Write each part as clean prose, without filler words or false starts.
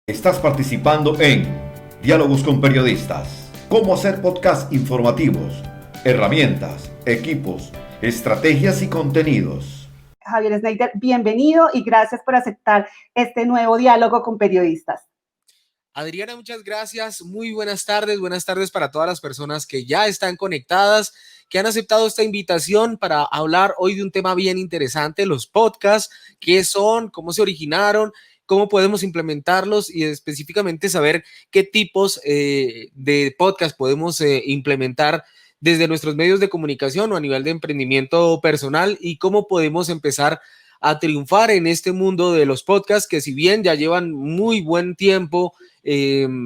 Estás participando en Diálogos con Periodistas. Cómo hacer podcasts informativos, herramientas, equipos, estrategias y contenidos. Javier Schneider, bienvenido y gracias por aceptar este nuevo diálogo con periodistas. Adriana, muchas gracias. Muy buenas tardes para todas las personas que ya están conectadas, que han aceptado esta invitación para hablar hoy de un tema bien interesante, los podcasts, qué son, cómo se originaron, cómo podemos implementarlos y específicamente saber qué tipos de podcast podemos implementar desde nuestros medios de comunicación o a nivel de emprendimiento personal y cómo podemos empezar a triunfar en este mundo de los podcasts que si bien ya llevan muy buen tiempo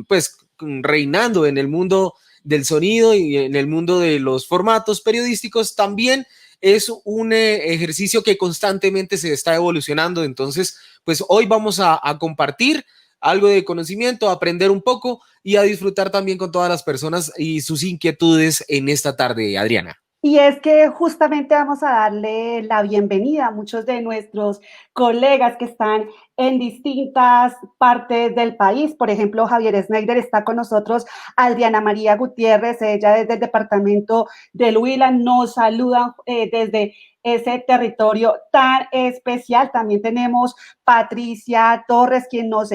pues reinando en el mundo del sonido y en el mundo de los formatos periodísticos, también es un ejercicio que constantemente se está evolucionando. Entonces, pues hoy vamos a compartir algo de conocimiento, a aprender un poco y a disfrutar también con todas las personas y sus inquietudes en esta tarde, Adriana. Y es que justamente vamos a darle la bienvenida a muchos de nuestros colegas que están en distintas partes del país. Por ejemplo, Javier Schneider está con nosotros, Adriana María Gutiérrez, ella desde el departamento del Huila, nos saluda desde ese territorio tan especial. También tenemos Patricia Torres, quien nos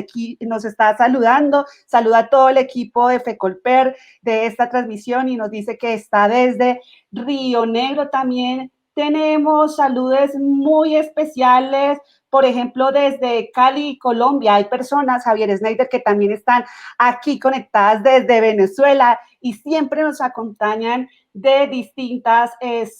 está saludando. Saluda a todo el equipo de FECOLPER de esta transmisión y nos dice que está desde Río Negro. También tenemos saludos muy especiales, por ejemplo, desde Cali, Colombia. Hay personas, Javier Schneider, que también están aquí conectadas desde Venezuela y siempre nos acompañan de distintas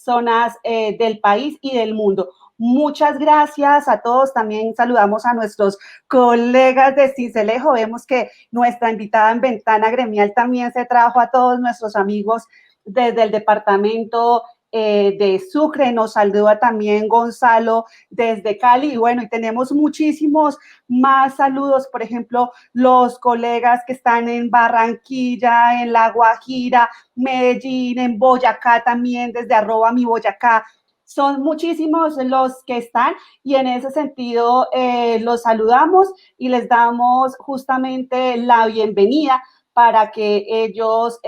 zonas del país y del mundo. Muchas gracias a todos. También saludamos a nuestros colegas de Cincelejo. Vemos que nuestra invitada en Ventana Gremial también se trajo a todos nuestros amigos desde el departamento de Sucre. Nos saluda también Gonzalo desde Cali. Y bueno, y tenemos muchísimos más saludos, por ejemplo, los colegas que están en Barranquilla, en La Guajira, Medellín, en Boyacá también, desde @miboyacá. Son muchísimos los que están y en ese sentido los saludamos y les damos justamente la bienvenida para que ellos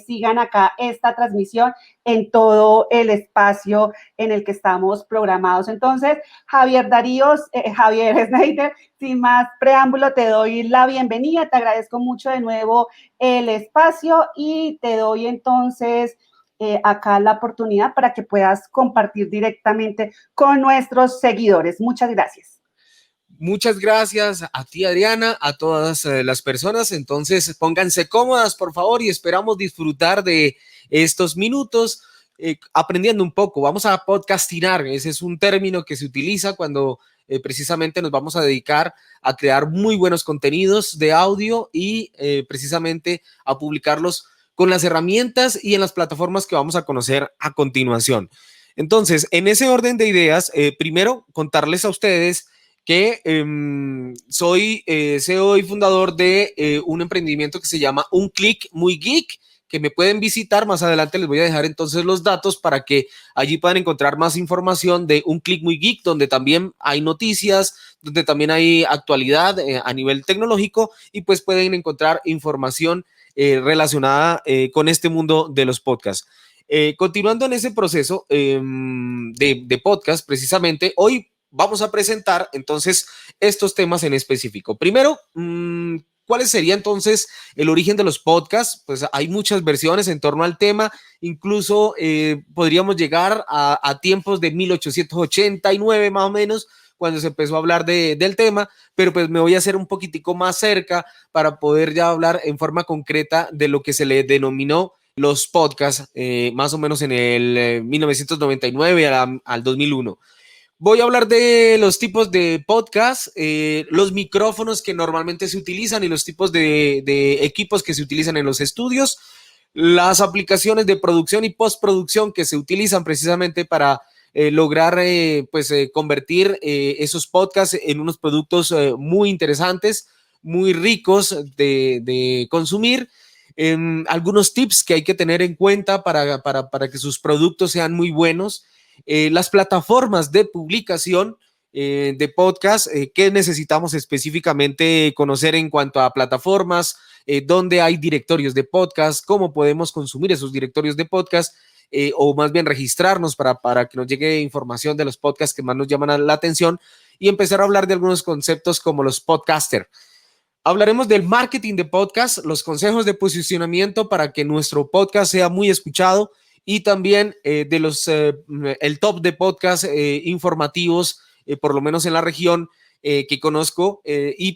sigan acá esta transmisión en todo el espacio en el que estamos programados. Entonces, Javier Schneider, sin más preámbulo, te doy la bienvenida, te agradezco mucho de nuevo el espacio y te doy entonces acá la oportunidad para que puedas compartir directamente con nuestros seguidores. Muchas gracias. Muchas gracias a ti, Adriana, a todas las personas. Entonces, pónganse cómodas, por favor, y esperamos disfrutar de estos minutos aprendiendo un poco. Vamos a podcastinar. Ese es un término que se utiliza cuando precisamente nos vamos a dedicar a crear muy buenos contenidos de audio y precisamente a publicarlos con las herramientas y en las plataformas que vamos a conocer a continuación. Entonces, en ese orden de ideas, primero contarles a ustedes que soy CEO y fundador de un emprendimiento que se llama Un Clic Muy Geek, que me pueden visitar. Más adelante les voy a dejar entonces los datos para que allí puedan encontrar más información de Un Clic Muy Geek, donde también hay noticias, donde también hay actualidad a nivel tecnológico y pues pueden encontrar información relacionada con este mundo de los podcasts. Continuando en ese proceso de podcast, precisamente hoy vamos a presentar entonces estos temas en específico. Primero, ¿cuál sería entonces el origen de los podcasts? Pues hay muchas versiones en torno al tema, incluso podríamos llegar a tiempos de 1889 más o menos, cuando se empezó a hablar del tema, pero pues me voy a hacer un poquitico más cerca para poder ya hablar en forma concreta de lo que se le denominó los podcasts, más o menos en el 1999 al 2001. Voy a hablar de los tipos de podcast, los micrófonos que normalmente se utilizan y los tipos de equipos que se utilizan en los estudios, las aplicaciones de producción y postproducción que se utilizan precisamente para lograr convertir esos podcasts en unos productos muy interesantes, muy ricos de consumir. Algunos tips que hay que tener en cuenta para que sus productos sean muy buenos. Las plataformas de publicación de podcast, qué necesitamos específicamente conocer en cuanto a plataformas, dónde hay directorios de podcast, cómo podemos consumir esos directorios de podcast, o más bien registrarnos para que nos llegue información de los podcasts que más nos llaman la atención y empezar a hablar de algunos conceptos como los podcasters. Hablaremos del marketing de podcast, los consejos de posicionamiento para que nuestro podcast sea muy escuchado y también de el top de podcast informativos, por lo menos en la región que conozco,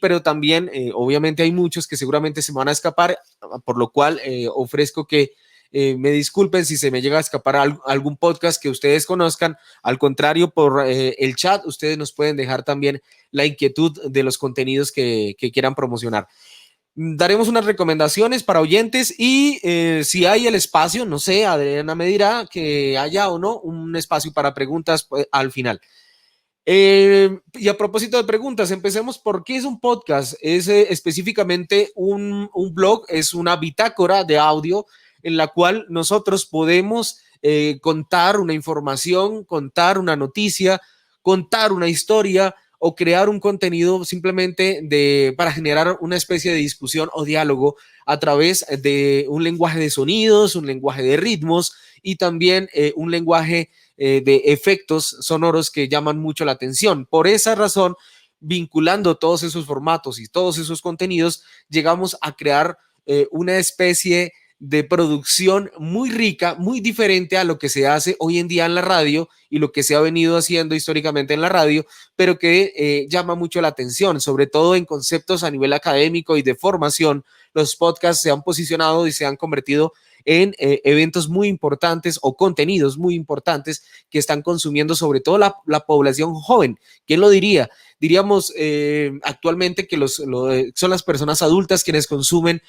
pero también obviamente hay muchos que seguramente se me van a escapar, por lo cual ofrezco que me disculpen si se me llega a escapar algún podcast que ustedes conozcan. Al contrario, por el chat, ustedes nos pueden dejar también la inquietud de los contenidos que quieran promocionar. Daremos unas recomendaciones para oyentes y si hay el espacio, no sé, Adriana me dirá que haya o no un espacio para preguntas al final. Y a propósito de preguntas, empecemos por qué es un podcast. Es específicamente un blog, es una bitácora de audio en la cual nosotros podemos contar una información, contar una noticia, contar una historia o crear un contenido simplemente para generar una especie de discusión o diálogo a través de un lenguaje de sonidos, un lenguaje de ritmos y también un lenguaje de efectos sonoros que llaman mucho la atención. Por esa razón, vinculando todos esos formatos y todos esos contenidos, llegamos a crear una especie de producción muy rica, muy diferente a lo que se hace hoy en día en la radio y lo que se ha venido haciendo históricamente en la radio, pero que llama mucho la atención, sobre todo en conceptos a nivel académico y de formación. Los podcasts se han posicionado y se han convertido en eventos muy importantes o contenidos muy importantes que están consumiendo sobre todo la población joven. ¿Quién lo diría? Diríamos actualmente que son las personas adultas quienes consumen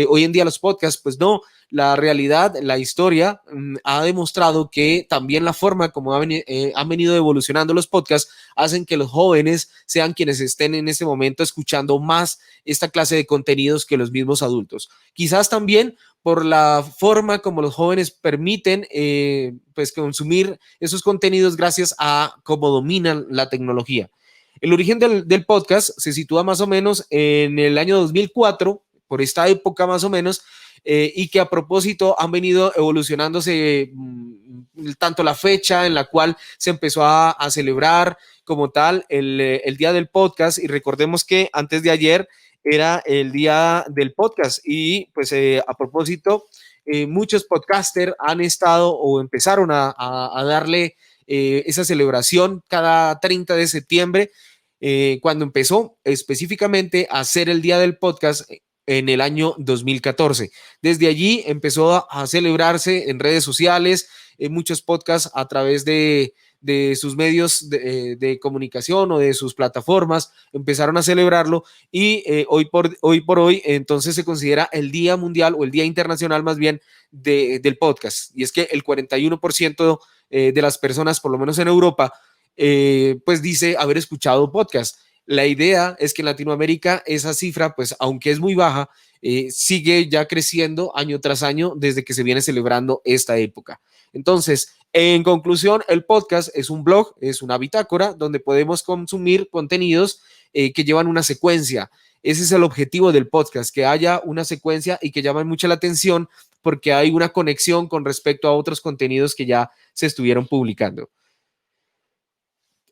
hoy en día los podcasts. Pues no, la realidad, la historia ha demostrado que también la forma como han venido evolucionando los podcasts hacen que los jóvenes sean quienes estén en este momento escuchando más esta clase de contenidos que los mismos adultos. Quizás también por la forma como los jóvenes permiten pues consumir esos contenidos gracias a cómo dominan la tecnología. El origen del podcast se sitúa más o menos en el año 2004, por esta época más o menos, y que a propósito han venido evolucionándose tanto la fecha en la cual se empezó a celebrar como tal el día del podcast, y recordemos que antes de ayer era el día del podcast y pues a propósito muchos podcasters han estado o empezaron a darle esa celebración cada 30 de septiembre cuando empezó específicamente a ser el día del podcast en el año 2014. Desde allí empezó a celebrarse en redes sociales, muchos podcasts a través de sus medios de comunicación o de sus plataformas empezaron a celebrarlo y hoy por hoy entonces se considera el Día Mundial o el Día Internacional más bien del podcast. Y es que el 41% de las personas, por lo menos en Europa, pues dice haber escuchado podcast. La idea es que en Latinoamérica esa cifra, pues aunque es muy baja, sigue ya creciendo año tras año desde que se viene celebrando esta época. Entonces, en conclusión, el podcast es un blog, es una bitácora donde podemos consumir contenidos que llevan una secuencia. Ese es el objetivo del podcast, que haya una secuencia y que llamen mucho la atención porque hay una conexión con respecto a otros contenidos que ya se estuvieron publicando.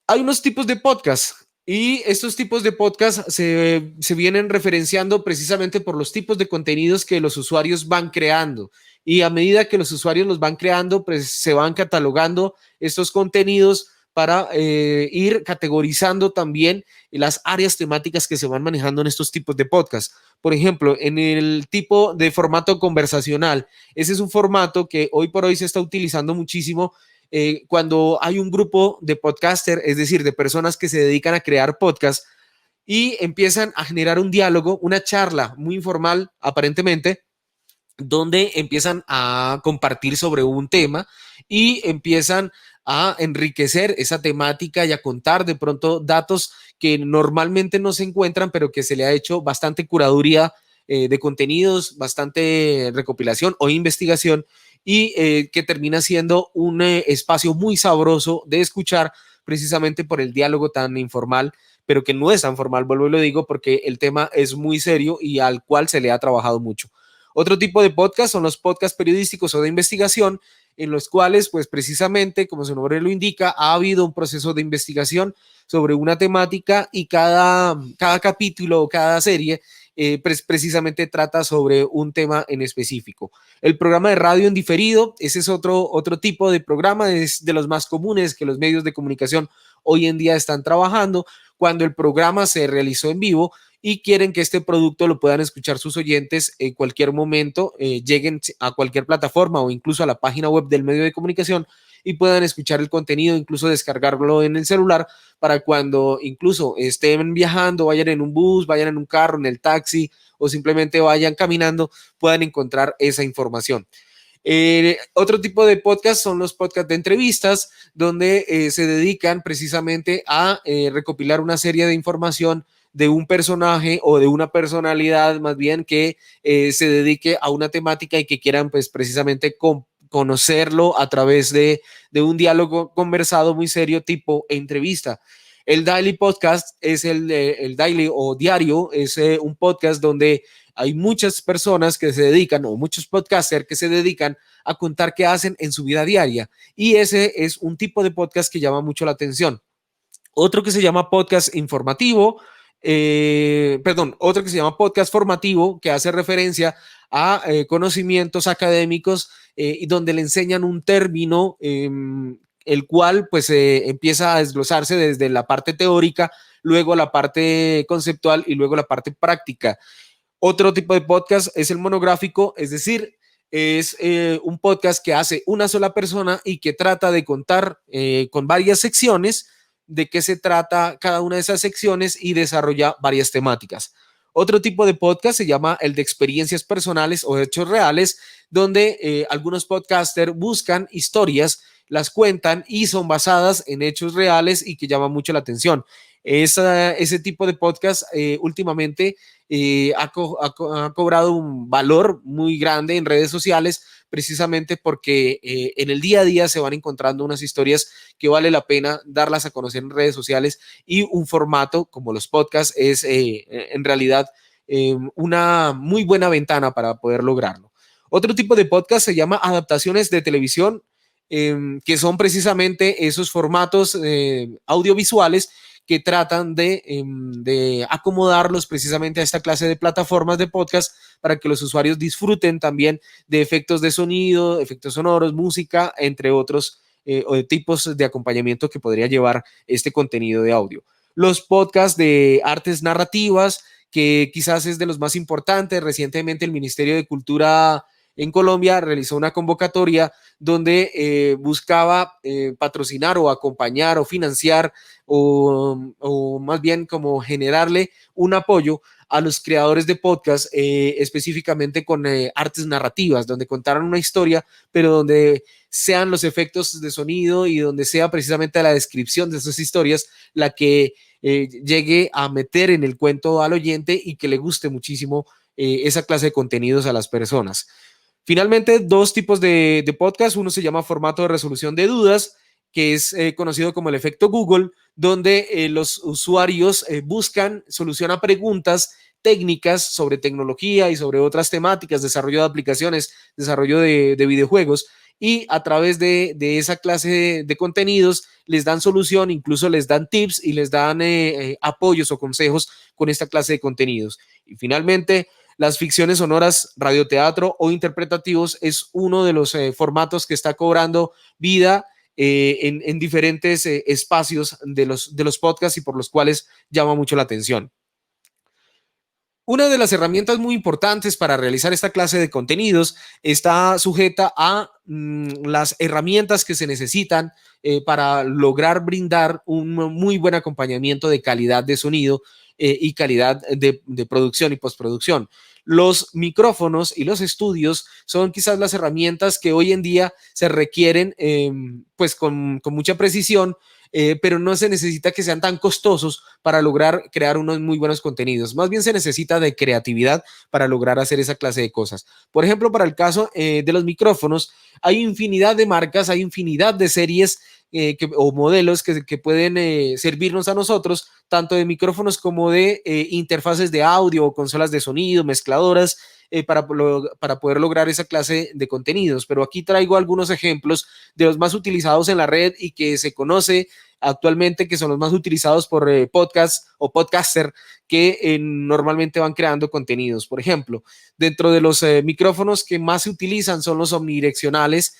Hay unos tipos de podcast y estos tipos de podcast se vienen referenciando precisamente por los tipos de contenidos que los usuarios van creando. Y a medida que los usuarios los van creando, pues se van catalogando estos contenidos para ir categorizando también las áreas temáticas que se van manejando en estos tipos de podcast. Por ejemplo, en el tipo de formato conversacional, ese es un formato que hoy por hoy se está utilizando muchísimo cuando hay un grupo de podcasters, es decir, de personas que se dedican a crear podcasts y empiezan a generar un diálogo, una charla muy informal aparentemente, donde empiezan a compartir sobre un tema y empiezan a enriquecer esa temática y a contar de pronto datos que normalmente no se encuentran, pero que se le ha hecho bastante curaduría de contenidos, bastante recopilación o investigación y que termina siendo un espacio muy sabroso de escuchar precisamente por el diálogo tan informal, pero que no es tan formal, vuelvo y lo digo, porque el tema es muy serio y al cual se le ha trabajado mucho. Otro tipo de podcast son los podcasts periodísticos o de investigación, en los cuales, pues precisamente, como su nombre lo indica, ha habido un proceso de investigación sobre una temática y cada capítulo o cada serie precisamente trata sobre un tema en específico. El programa de radio en diferido, ese es otro tipo de programa, es de los más comunes que los medios de comunicación hoy en día están trabajando, cuando el programa se realizó en vivo y quieren que este producto lo puedan escuchar sus oyentes en cualquier momento, lleguen a cualquier plataforma o incluso a la página web del medio de comunicación y puedan escuchar el contenido, incluso descargarlo en el celular para cuando incluso estén viajando, vayan en un bus, vayan en un carro, en el taxi o simplemente vayan caminando, puedan encontrar esa información. Otro tipo de podcast son los podcasts de entrevistas, donde se dedican precisamente a recopilar una serie de información de un personaje o de una personalidad más bien que se dedique a una temática y que quieran pues precisamente conocerlo a través de un diálogo conversado muy serio tipo entrevista. El Daily Podcast es el Daily o diario, es un podcast donde hay muchas personas que se dedican o muchos podcasters que se dedican a contar qué hacen en su vida diaria y ese es un tipo de podcast que llama mucho la atención. Otro que se llama podcast informativo, otro que se llama podcast formativo, que hace referencia a conocimientos académicos y donde le enseñan un término, el cual pues empieza a desglosarse desde la parte teórica, luego la parte conceptual y luego la parte práctica. Otro tipo de podcast es el monográfico, es decir, es un podcast que hace una sola persona y que trata de contar con varias secciones de qué se trata cada una de esas secciones y desarrolla varias temáticas. Otro tipo de podcast se llama el de experiencias personales o hechos reales, donde algunos podcasters buscan historias, las cuentan y son basadas en hechos reales y que llaman mucho la atención. Ese tipo de podcast últimamente ha cobrado un valor muy grande en redes sociales precisamente porque en el día a día se van encontrando unas historias que vale la pena darlas a conocer en redes sociales y un formato como los podcasts es en realidad una muy buena ventana para poder lograrlo. Otro tipo de podcast se llama adaptaciones de televisión, que son precisamente esos formatos audiovisuales que tratan de acomodarlos precisamente a esta clase de plataformas de podcast para que los usuarios disfruten también de efectos de sonido, efectos sonoros, música, entre otros tipos de acompañamiento que podría llevar este contenido de audio. Los podcasts de artes narrativas, que quizás es de los más importantes. Recientemente el Ministerio de Cultura en Colombia realizó una convocatoria donde buscaba patrocinar o acompañar o financiar o más bien como generarle un apoyo a los creadores de podcast, específicamente con artes narrativas, donde contaran una historia, pero donde sean los efectos de sonido y donde sea precisamente la descripción de esas historias la que llegue a meter en el cuento al oyente y que le guste muchísimo esa clase de contenidos a las personas. Finalmente, dos tipos de podcast. Uno se llama formato de resolución de dudas, que es conocido como el efecto Google, donde los usuarios buscan solución a preguntas técnicas sobre tecnología y sobre otras temáticas, desarrollo de aplicaciones, desarrollo de videojuegos, y a través de esa clase de contenidos les dan solución, incluso les dan tips y les dan apoyos o consejos con esta clase de contenidos. Y finalmente, las ficciones sonoras, radioteatro o interpretativos es uno de los formatos que está cobrando vida en diferentes espacios de los podcasts y por los cuales llama mucho la atención. Una de las herramientas muy importantes para realizar esta clase de contenidos está sujeta a las herramientas que se necesitan para lograr brindar un muy buen acompañamiento de calidad de sonido y calidad de producción y postproducción. Los micrófonos y los estudios son quizás las herramientas que hoy en día se requieren pues con mucha precisión, pero no se necesita que sean tan costosos para lograr crear unos muy buenos contenidos. Más bien se necesita de creatividad para lograr hacer esa clase de cosas. Por ejemplo, para el caso de los micrófonos, hay infinidad de marcas, hay infinidad de series o modelos que pueden servirnos a nosotros, tanto de micrófonos como de interfaces de audio o consolas de sonido, mezcladoras, para poder lograr esa clase de contenidos. Pero aquí traigo algunos ejemplos de los más utilizados en la red y que se conoce actualmente que son los más utilizados por podcasts o podcaster que normalmente van creando contenidos. Por ejemplo, dentro de los micrófonos que más se utilizan son los omnidireccionales,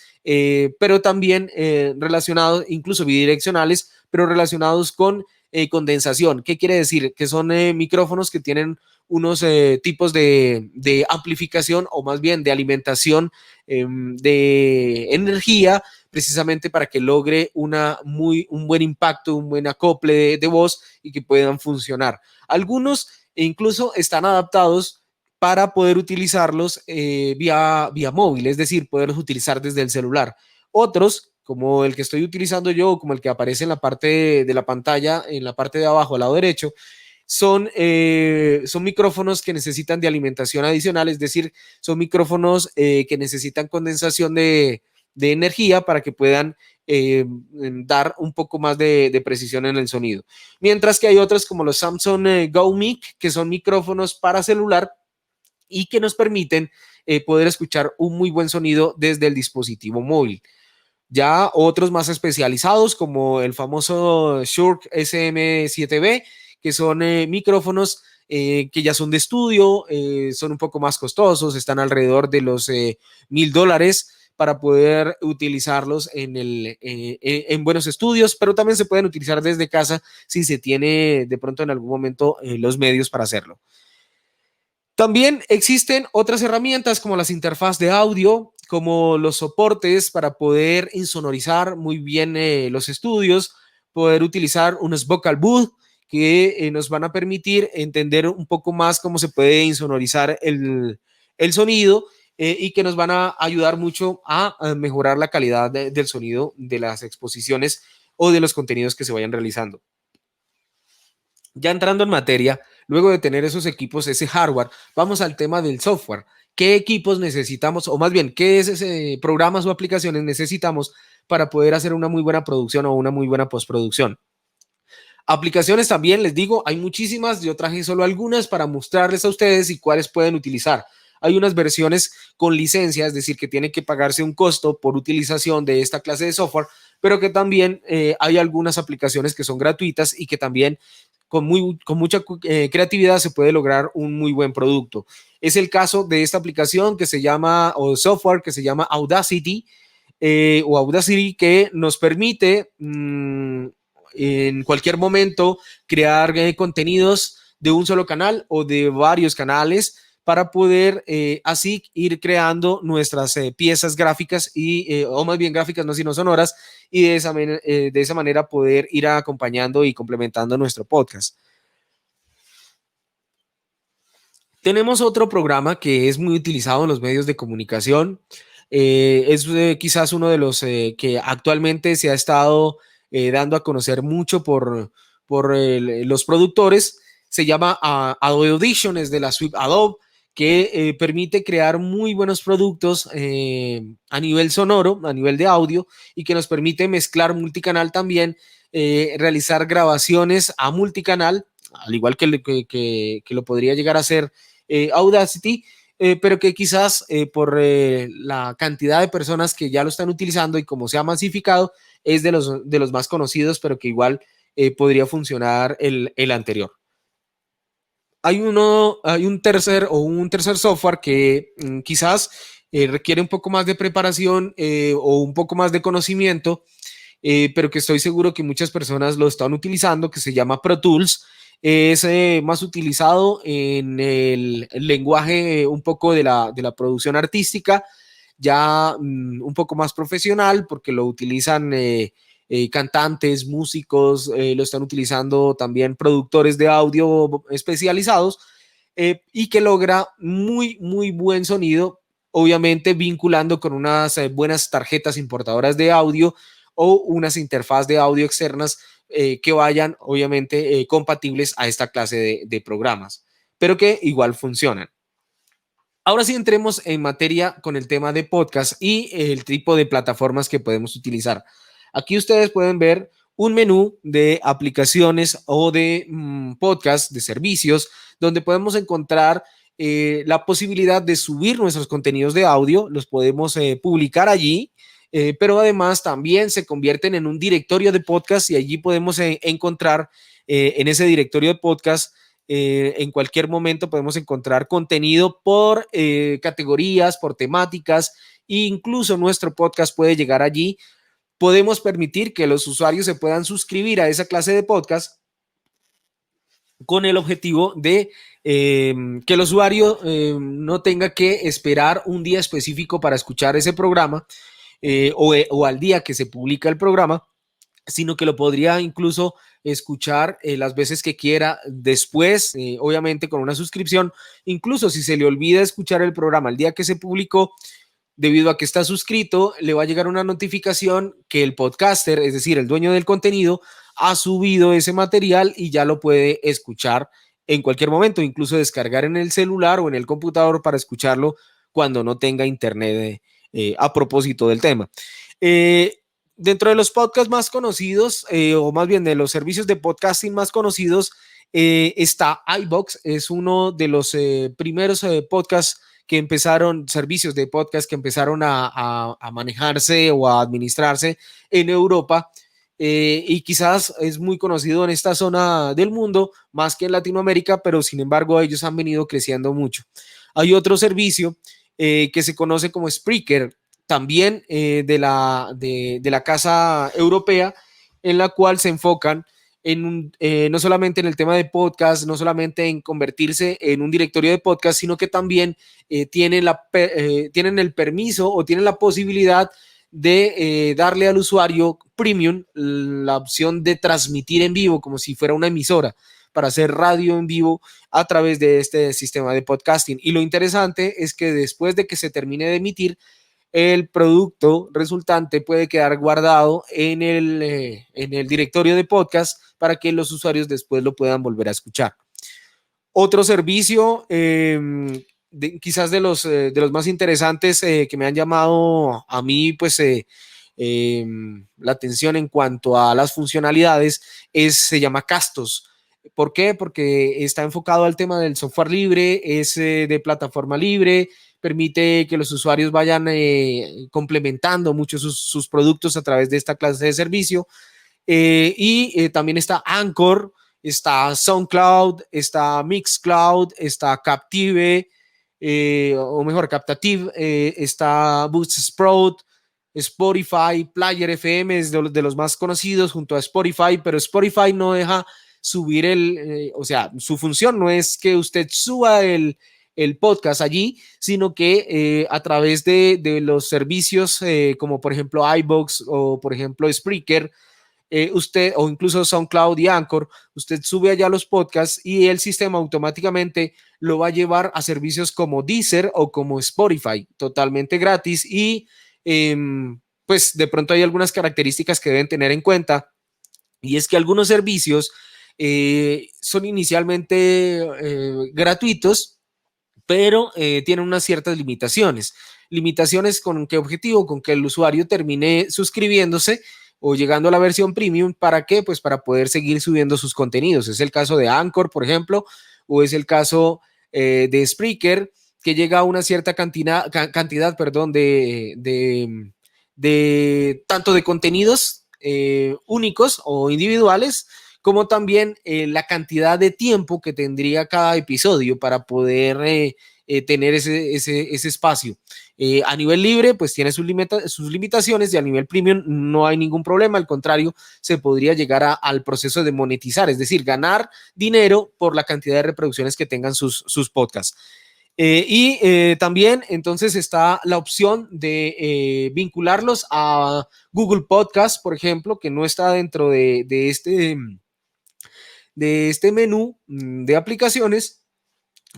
pero también relacionados, incluso bidireccionales, pero relacionados con condensación. ¿Qué quiere decir? Que son micrófonos que tienen unos tipos de amplificación o más bien de alimentación de energía precisamente para que logre un buen impacto, un buen acople de voz y que puedan funcionar. Algunos incluso están adaptados para poder utilizarlos vía móvil, es decir, poderlos utilizar desde el celular. Otros, como el que estoy utilizando yo, como el que aparece en la parte de la pantalla, en la parte de abajo, al lado derecho, son micrófonos que necesitan de alimentación adicional, es decir, son micrófonos que necesitan condensación de energía para que puedan dar un poco más de precisión en el sonido. Mientras que hay otros como los Samsung Go Mic, que son micrófonos para celular y que nos permiten poder escuchar un muy buen sonido desde el dispositivo móvil. Ya otros más especializados como el famoso Shure SM7B, que son micrófonos que ya son de estudio, son un poco más costosos, están alrededor de los $1,000 para poder utilizarlos en buenos estudios, pero también se pueden utilizar desde casa si se tiene de pronto en algún momento los medios para hacerlo. También existen otras herramientas como las interfaces de audio, como los soportes para poder insonorizar muy bien los estudios, poder utilizar unos vocal booth que nos van a permitir entender un poco más cómo se puede insonorizar el sonido y que nos van a ayudar mucho a mejorar la calidad del sonido de las exposiciones o de los contenidos que se vayan realizando. Ya entrando en materia, luego de tener esos equipos, ese hardware, vamos al tema del software. ¿Qué equipos necesitamos? O más bien, ¿qué es ese programas o aplicaciones necesitamos para poder hacer una muy buena producción o una muy buena postproducción? Aplicaciones también, les digo, hay muchísimas. Yo traje solo algunas para mostrarles a ustedes y cuáles pueden utilizar. Hay unas versiones con licencia, es decir, que tienen que pagarse un costo por utilización de esta clase de software, pero que también hay algunas aplicaciones que son gratuitas y que también con mucha creatividad se puede lograr un muy buen producto. Es el caso de esta aplicación que se llama, o software que se llama Audacity, que nos permite en cualquier momento crear contenidos de un solo canal o de varios canales para poder así ir creando nuestras piezas gráficas o más bien gráficas, no sino sonoras, y de esa manera poder ir acompañando y complementando nuestro podcast. Tenemos otro programa que es muy utilizado en los medios de comunicación. Es quizás uno de los que actualmente se ha estado dando a conocer mucho por los productores. Se llama Adobe Audition, es de la suite Adobe, que permite crear muy buenos productos a nivel sonoro, a nivel de audio, y que nos permite mezclar multicanal también, realizar grabaciones a multicanal, al igual que lo podría llegar a hacer Audacity, pero que quizás por la cantidad de personas que ya lo están utilizando y como se ha masificado, es de los más conocidos, pero que igual podría funcionar el anterior. Hay un tercer software que quizás requiere un poco más de preparación o un poco más de conocimiento, pero que estoy seguro que muchas personas lo están utilizando, que se llama Pro Tools. Es más utilizado en el lenguaje un poco de la producción artística, ya un poco más profesional, porque lo utilizan cantantes, músicos, lo están utilizando también productores de audio especializados y que logra muy, muy buen sonido, obviamente vinculando con unas buenas tarjetas importadoras de audio o unas interfaces de audio externas que vayan obviamente compatibles a esta clase de programas, pero que igual funcionan. Ahora sí entremos en materia con el tema de podcast y el tipo de plataformas que podemos utilizar. Aquí ustedes pueden ver un menú de aplicaciones o de podcast, de servicios, donde podemos encontrar la posibilidad de subir nuestros contenidos de audio, los podemos publicar allí, pero además también se convierten en un directorio de podcast y allí podemos encontrar en ese directorio de podcast en cualquier momento podemos encontrar contenido por categorías, por temáticas, e incluso nuestro podcast puede llegar allí. Podemos permitir que los usuarios se puedan suscribir a esa clase de podcast con el objetivo de que el usuario no tenga que esperar un día específico para escuchar ese programa o al día que se publica el programa, sino que lo podría incluso escuchar las veces que quiera después, obviamente con una suscripción. Incluso si se le olvida escuchar el programa el día que se publicó, debido a que está suscrito, le va a llegar una notificación que el podcaster, es decir, el dueño del contenido, ha subido ese material y ya lo puede escuchar en cualquier momento, incluso descargar en el celular o en el computador para escucharlo cuando no tenga internet a propósito del tema. Dentro de los podcasts más conocidos, o más bien de los servicios de podcasting más conocidos, está iVoox. Es uno de los primeros podcasts que empezaron, servicios de podcast que empezaron a manejarse o a administrarse en Europa, y quizás es muy conocido en esta zona del mundo más que en Latinoamérica, pero sin embargo ellos han venido creciendo mucho. Hay otro servicio que se conoce como Spreaker, también de la casa europea, en la cual se enfocan no solamente en el tema de podcast, no solamente en convertirse en un directorio de podcast, sino que también tienen el permiso o tienen la posibilidad de darle al usuario premium la opción de transmitir en vivo como si fuera una emisora, para hacer radio en vivo a través de este sistema de podcasting. Y lo interesante es que después de que se termine de emitir, el producto resultante puede quedar guardado en el directorio de podcast para que los usuarios después lo puedan volver a escuchar. Otro servicio, quizás de los más interesantes que me han llamado a mí, pues, la atención en cuanto a las funcionalidades, se llama Castos. ¿Por qué? Porque está enfocado al tema del software libre, es de plataforma libre, permite que los usuarios vayan complementando mucho sus productos a través de esta clase de servicio. Y también está Anchor, está SoundCloud, está Mixcloud, está Captive, o mejor, Captative, está Buzzsprout, Spotify, Player FM es de los más conocidos junto a Spotify, pero Spotify no deja subir o sea, su función no es que usted suba el podcast allí, sino que a través de los servicios como por ejemplo iVoox o por ejemplo Spreaker, usted, o incluso SoundCloud y Anchor, usted sube allá los podcasts y el sistema automáticamente lo va a llevar a servicios como Deezer o como Spotify, totalmente gratis. Y pues de pronto hay algunas características que deben tener en cuenta, y es que algunos servicios son inicialmente gratuitos, pero tienen unas ciertas limitaciones. ¿Limitaciones con qué objetivo? Con que el usuario termine suscribiéndose o llegando a la versión premium. ¿Para qué? Pues para poder seguir subiendo sus contenidos. Es el caso de Anchor, por ejemplo, o es el caso de Spreaker, que llega a una cierta cantidad, perdón, de tanto de contenidos únicos o individuales, como también la cantidad de tiempo que tendría cada episodio para poder tener ese espacio. A nivel libre, pues tiene sus limitaciones, y a nivel premium no hay ningún problema. Al contrario, se podría llegar al proceso de monetizar, es decir, ganar dinero por la cantidad de reproducciones que tengan sus podcasts. También entonces está la opción de vincularlos a Google Podcast, por ejemplo, que no está dentro de este menú de aplicaciones,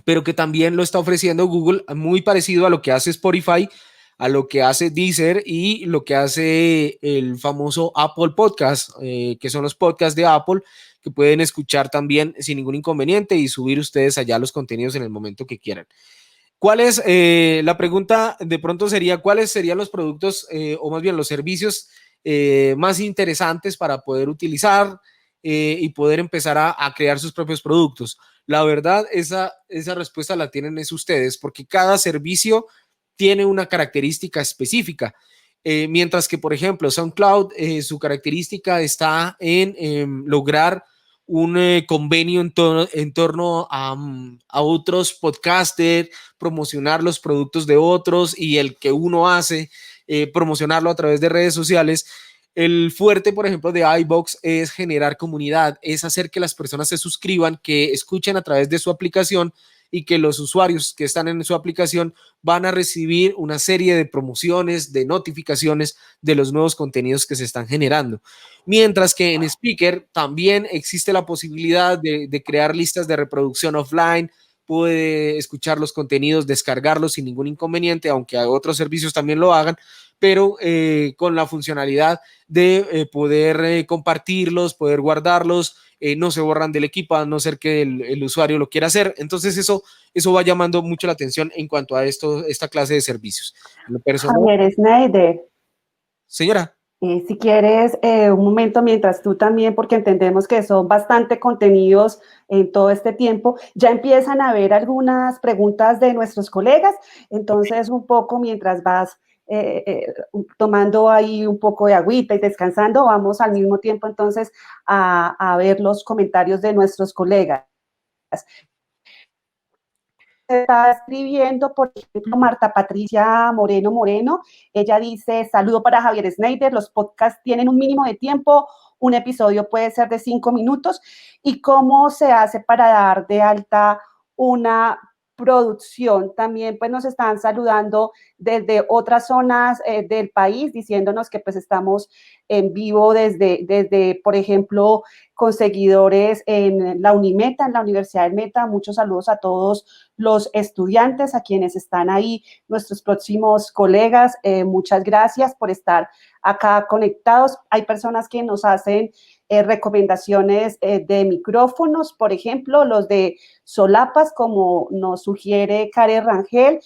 pero que también lo está ofreciendo Google, muy parecido a lo que hace Spotify a lo que hace Deezer y lo que hace el famoso Apple Podcast, que son los podcasts de Apple, que pueden escuchar también sin ningún inconveniente y subir ustedes allá los contenidos en el momento que quieran. ¿Cuál es, la pregunta de pronto sería, cuáles serían los productos o más bien los servicios más interesantes para poder utilizar y poder empezar a crear sus propios productos? La verdad, esa respuesta la tienen es ustedes, porque cada servicio tiene una característica específica. Mientras que, por ejemplo, SoundCloud, su característica está en lograr un convenio en torno a otros podcasters, promocionar los productos de otros y el que uno hace, promocionarlo a través de redes sociales. El fuerte, por ejemplo, de iVoox es generar comunidad, es hacer que las personas se suscriban, que escuchen a través de su aplicación y que los usuarios que están en su aplicación van a recibir una serie de promociones, de notificaciones de los nuevos contenidos que se están generando. Mientras que en Spreaker también existe la posibilidad de crear listas de reproducción offline, puede escuchar los contenidos, descargarlos sin ningún inconveniente, aunque otros servicios también lo hagan, pero con la funcionalidad de poder compartirlos, poder guardarlos, no se borran del equipo a no ser que el usuario lo quiera hacer. Entonces eso va llamando mucho la atención en cuanto a esta clase de servicios. Javier Schneider. Señora. Si quieres, un momento mientras tú también, porque entendemos que son bastante contenidos en todo este tiempo, ya empiezan a haber algunas preguntas de nuestros colegas, entonces un poco mientras vas tomando ahí un poco de agüita y descansando, vamos al mismo tiempo entonces a ver los comentarios de nuestros colegas. Está escribiendo, por ejemplo, Marta Patricia Moreno, ella dice, saludo para Javier Schneider, los podcasts tienen un mínimo de tiempo, un episodio puede ser de 5 minutos, ¿y cómo se hace para dar de alta una producción? También pues nos están saludando desde otras zonas del país, diciéndonos que pues estamos en vivo desde, por ejemplo, con seguidores en la Unimeta, en la Universidad del Meta. Muchos saludos a todos los estudiantes, a quienes están ahí, nuestros próximos colegas. Muchas gracias por estar acá conectados. Hay personas que nos hacen recomendaciones de micrófonos, por ejemplo, los de solapas, como nos sugiere Karen Rangel.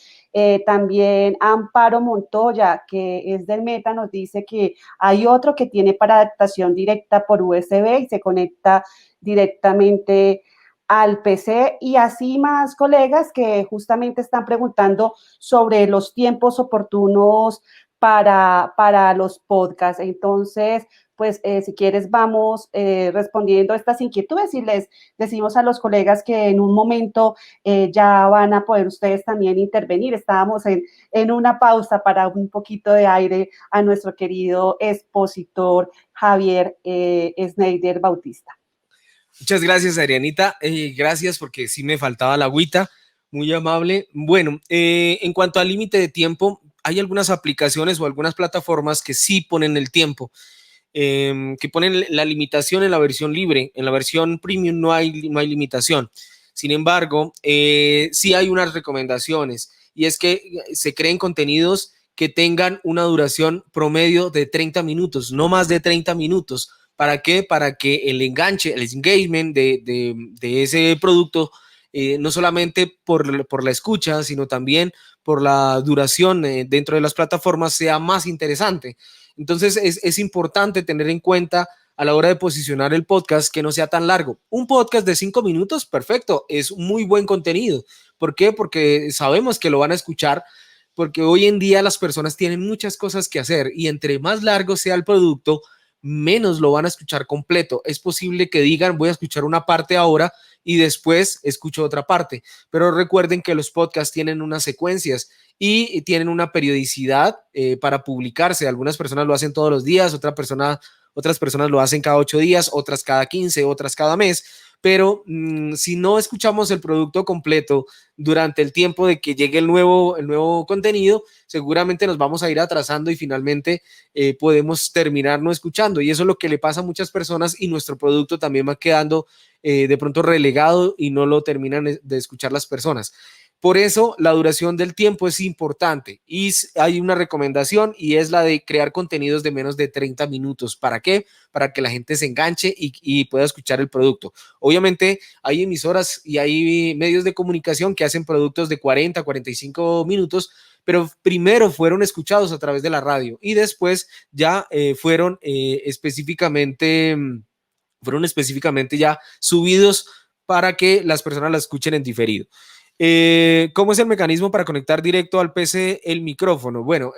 También Amparo Montoya, que es del Meta, nos dice que hay otro que tiene para adaptación directa por USB y se conecta directamente al PC, y así más colegas que justamente están preguntando sobre los tiempos oportunos para los podcasts. Entonces, pues si quieres vamos respondiendo a estas inquietudes y les decimos a los colegas que en un momento ya van a poder ustedes también intervenir. Estábamos en una pausa para un poquito de aire a nuestro querido expositor Javier Schneider Bautista. Muchas gracias, Adrianita. Gracias porque sí me faltaba la agüita. Muy amable. Bueno, en cuanto al límite de tiempo, hay algunas aplicaciones o algunas plataformas que sí ponen el tiempo, que ponen la limitación en la versión libre. En la versión premium no hay limitación. Sin embargo, sí hay unas recomendaciones, y es que se creen contenidos que tengan una duración promedio de 30 minutos, no más de 30 minutos. ¿Para qué? Para que el enganche, el engagement de ese producto, no solamente por la escucha, sino también por la duración dentro de las plataformas sea más interesante. Entonces es importante tener en cuenta a la hora de posicionar el podcast que no sea tan largo. Un podcast de 5 minutos, perfecto, es muy buen contenido. ¿Por qué? Porque sabemos que lo van a escuchar, porque hoy en día las personas tienen muchas cosas que hacer y entre más largo sea el producto, menos lo van a escuchar completo. Es posible que digan, voy a escuchar una parte ahora y después escucho otra parte. Pero recuerden que los podcasts tienen unas secuencias y tienen una periodicidad para publicarse. Algunas personas lo hacen todos los días, otras personas lo hacen cada 8 días, otras cada 15, otras cada mes. Pero si no escuchamos el producto completo durante el tiempo de que llegue el nuevo contenido, seguramente nos vamos a ir atrasando y finalmente podemos terminar no escuchando. Y eso es lo que le pasa a muchas personas y nuestro producto también va quedando de pronto relegado y no lo terminan de escuchar las personas. Por eso la duración del tiempo es importante y hay una recomendación y es la de crear contenidos de menos de 30 minutos. ¿Para qué? Para que la gente se enganche y pueda escuchar el producto. Obviamente hay emisoras y hay medios de comunicación que hacen productos de 40, 45 minutos, pero primero fueron escuchados a través de la radio y después ya fueron específicamente ya subidos para que las personas la escuchen en diferido. ¿Cómo es el mecanismo para conectar directo al PC el micrófono? Bueno,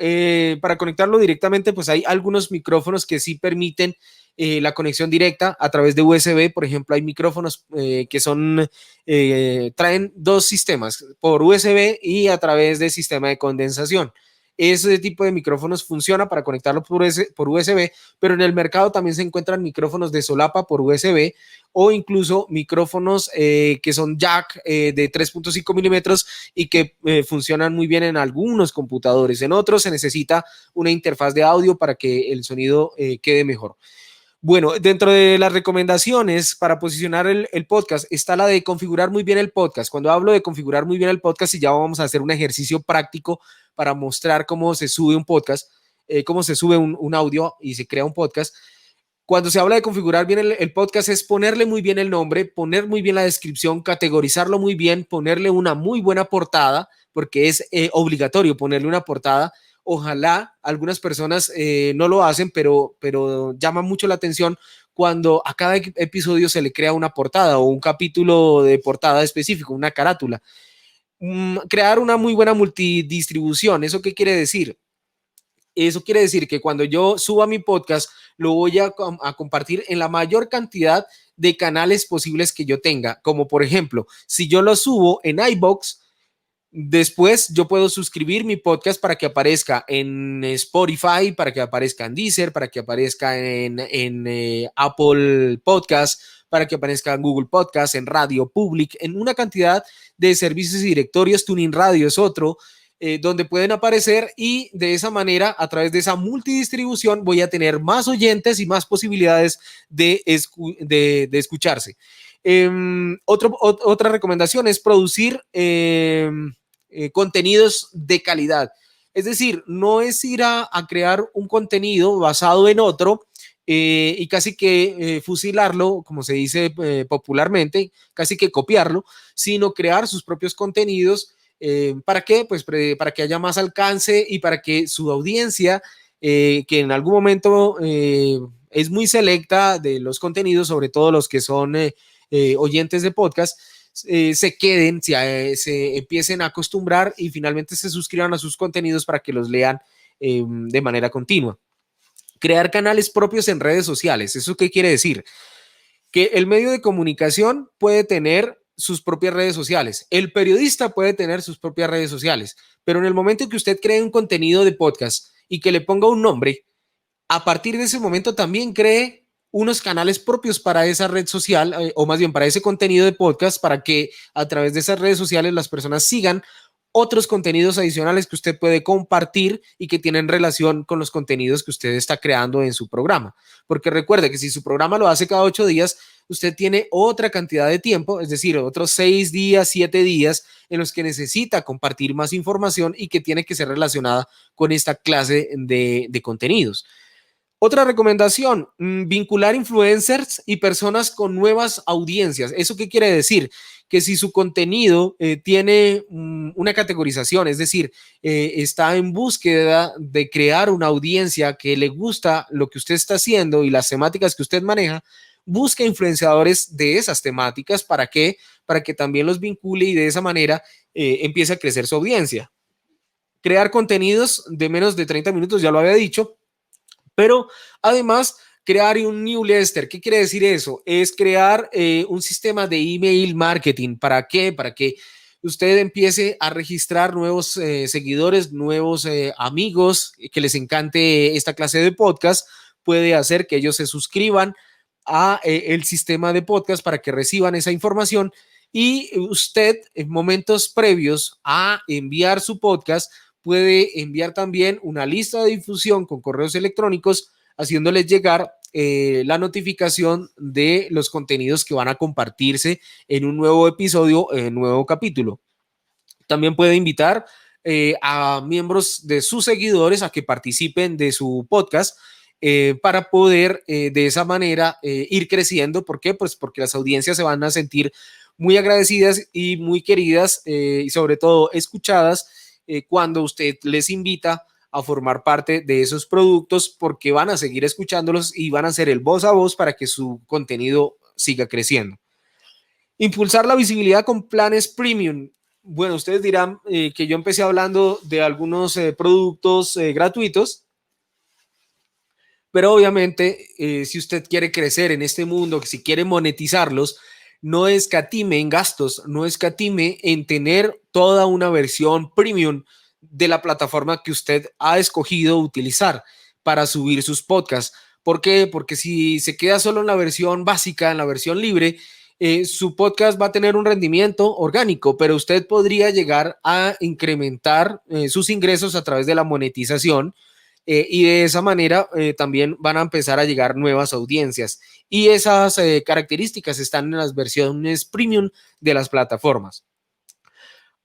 para conectarlo directamente, pues hay algunos micrófonos que sí permiten la conexión directa a través de USB. Por ejemplo, hay micrófonos que traen dos sistemas, por USB y a través de sistema de condensación. Ese tipo de micrófonos funciona para conectarlo por USB, pero en el mercado también se encuentran micrófonos de solapa por USB o incluso micrófonos que son jack de 3.5 milímetros y que funcionan muy bien en algunos computadores. En otros se necesita una interfaz de audio para que el sonido quede mejor. Bueno, dentro de las recomendaciones para posicionar el podcast está la de configurar muy bien el podcast. Cuando hablo de configurar muy bien el podcast, y ya vamos a hacer un ejercicio práctico para mostrar cómo se sube un podcast, cómo se sube un audio y se crea un podcast. Cuando se habla de configurar bien el podcast es ponerle muy bien el nombre, poner muy bien la descripción, categorizarlo muy bien, ponerle una muy buena portada, porque es obligatorio ponerle una portada. Ojalá algunas personas no lo hacen, pero llama mucho la atención cuando a cada episodio se le crea una portada o un capítulo de portada específico, una carátula. Crear una muy buena multidistribución. ¿Eso qué quiere decir? Eso quiere decir que cuando yo suba mi podcast, lo voy a compartir en la mayor cantidad de canales posibles que yo tenga. Como por ejemplo, si yo lo subo en iVoox, después yo puedo suscribir mi podcast para que aparezca en Spotify, para que aparezca en Deezer, para que aparezca en Apple Podcast, para que aparezca en Google Podcast, en Radio Public, en una cantidad de servicios y directorios. TuneIn Radio es otro, donde pueden aparecer, y de esa manera, a través de esa multidistribución, voy a tener más oyentes y más posibilidades de escucharse. Otra recomendación es producir contenidos de calidad. Es decir, no es ir a crear un contenido basado en otro y casi que fusilarlo, como se dice popularmente, casi que copiarlo, sino crear sus propios contenidos. ¿Para qué? Pues para que haya más alcance y para que su audiencia, que en algún momento es muy selecta de los contenidos, sobre todo los que son oyentes de podcast, se queden, se empiecen a acostumbrar y finalmente se suscriban a sus contenidos para que los lean de manera continua. Crear canales propios en redes sociales. ¿Eso qué quiere decir? Que el medio de comunicación puede tener sus propias redes sociales. El periodista puede tener sus propias redes sociales, pero en el momento en que usted cree un contenido de podcast y que le ponga un nombre, a partir de ese momento también cree unos canales propios para esa red social, o más bien para ese contenido de podcast, para que a través de esas redes sociales las personas sigan otros contenidos adicionales que usted puede compartir y que tienen relación con los contenidos que usted está creando en su programa. Porque recuerde que si su programa lo hace cada 8 días, usted tiene otra cantidad de tiempo, es decir, otros 6 días, 7 días en los que necesita compartir más información y que tiene que ser relacionada con esta clase de contenidos. Otra recomendación, vincular influencers y personas con nuevas audiencias. ¿Eso qué quiere decir? Que si su contenido tiene una categorización, es decir, está en búsqueda de crear una audiencia que le gusta lo que usted está haciendo y las temáticas que usted maneja, busca influenciadores de esas temáticas. ¿Para qué? Para que también los vincule y de esa manera empiece a crecer su audiencia. Crear contenidos de menos de 30 minutos, ya lo había dicho. Pero además, crear un newsletter. ¿Qué quiere decir eso? Es crear un sistema de email marketing. ¿Para qué? Para que usted empiece a registrar nuevos seguidores, nuevos amigos que les encante esta clase de podcast. Puede hacer que ellos se suscriban a el sistema de podcast para que reciban esa información, y usted en momentos previos a enviar su podcast puede enviar también una lista de difusión con correos electrónicos haciéndoles llegar la notificación de los contenidos que van a compartirse en un nuevo episodio, en un nuevo capítulo. También puede invitar a miembros de sus seguidores a que participen de su podcast para poder de esa manera ir creciendo. ¿Por qué? Pues porque las audiencias se van a sentir muy agradecidas y muy queridas y sobre todo escuchadas cuando usted les invita a formar parte de esos productos, porque van a seguir escuchándolos y van a ser el voz a voz para que su contenido siga creciendo. Impulsar la visibilidad con planes premium. Bueno, ustedes dirán que yo empecé hablando de algunos productos gratuitos, pero obviamente si usted quiere crecer en este mundo, si quiere monetizarlos, no escatime en gastos, no escatime en tener toda una versión premium de la plataforma que usted ha escogido utilizar para subir sus podcasts. ¿Por qué? Porque si se queda solo en la versión básica, en la versión libre, su podcast va a tener un rendimiento orgánico, pero usted podría llegar a incrementar sus ingresos a través de la monetización y de esa manera también van a empezar a llegar nuevas audiencias. Y esas características están en las versiones premium de las plataformas.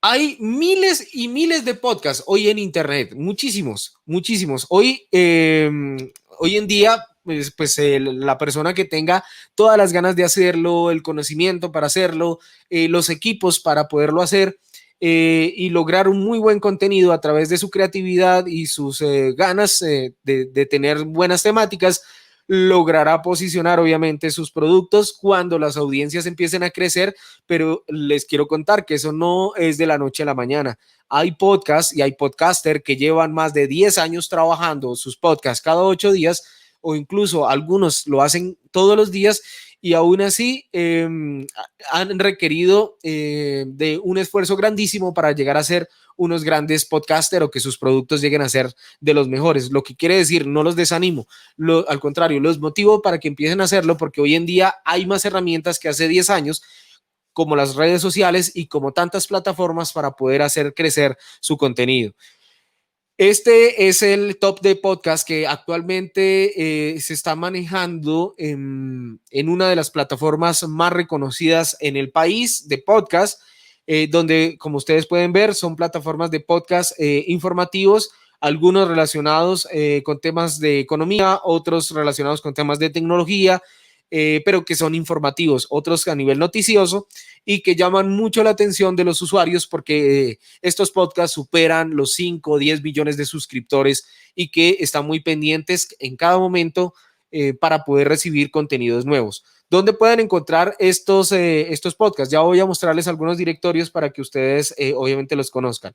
Hay miles y miles de podcasts hoy en Internet, muchísimos, muchísimos. Hoy en día, la persona que tenga todas las ganas de hacerlo, el conocimiento para hacerlo, los equipos para poderlo hacer y lograr un muy buen contenido a través de su creatividad y sus ganas de tener buenas temáticas, logrará posicionar obviamente sus productos cuando las audiencias empiecen a crecer, pero les quiero contar que eso no es de la noche a la mañana. Hay podcasts y hay podcasters que llevan más de 10 años trabajando sus podcasts cada 8 días o incluso algunos lo hacen todos los días y aún así han requerido de un esfuerzo grandísimo para llegar a ser unos grandes podcasters o que sus productos lleguen a ser de los mejores. Lo que quiere decir, no los desanimo, al contrario, los motivo para que empiecen a hacerlo porque hoy en día hay más herramientas que hace 10 años como las redes sociales y como tantas plataformas para poder hacer crecer su contenido. Este es el top de podcast que actualmente se está manejando en una de las plataformas más reconocidas en el país de podcast, donde, como ustedes pueden ver, son plataformas de podcast informativos, algunos relacionados con temas de economía, otros relacionados con temas de tecnología, pero que son informativos, otros a nivel noticioso y que llaman mucho la atención de los usuarios porque estos podcasts superan los 5 o 10 millones de suscriptores y que están muy pendientes en cada momento para poder recibir contenidos nuevos. ¿Dónde pueden encontrar estos podcasts? Ya voy a mostrarles algunos directorios para que ustedes obviamente los conozcan.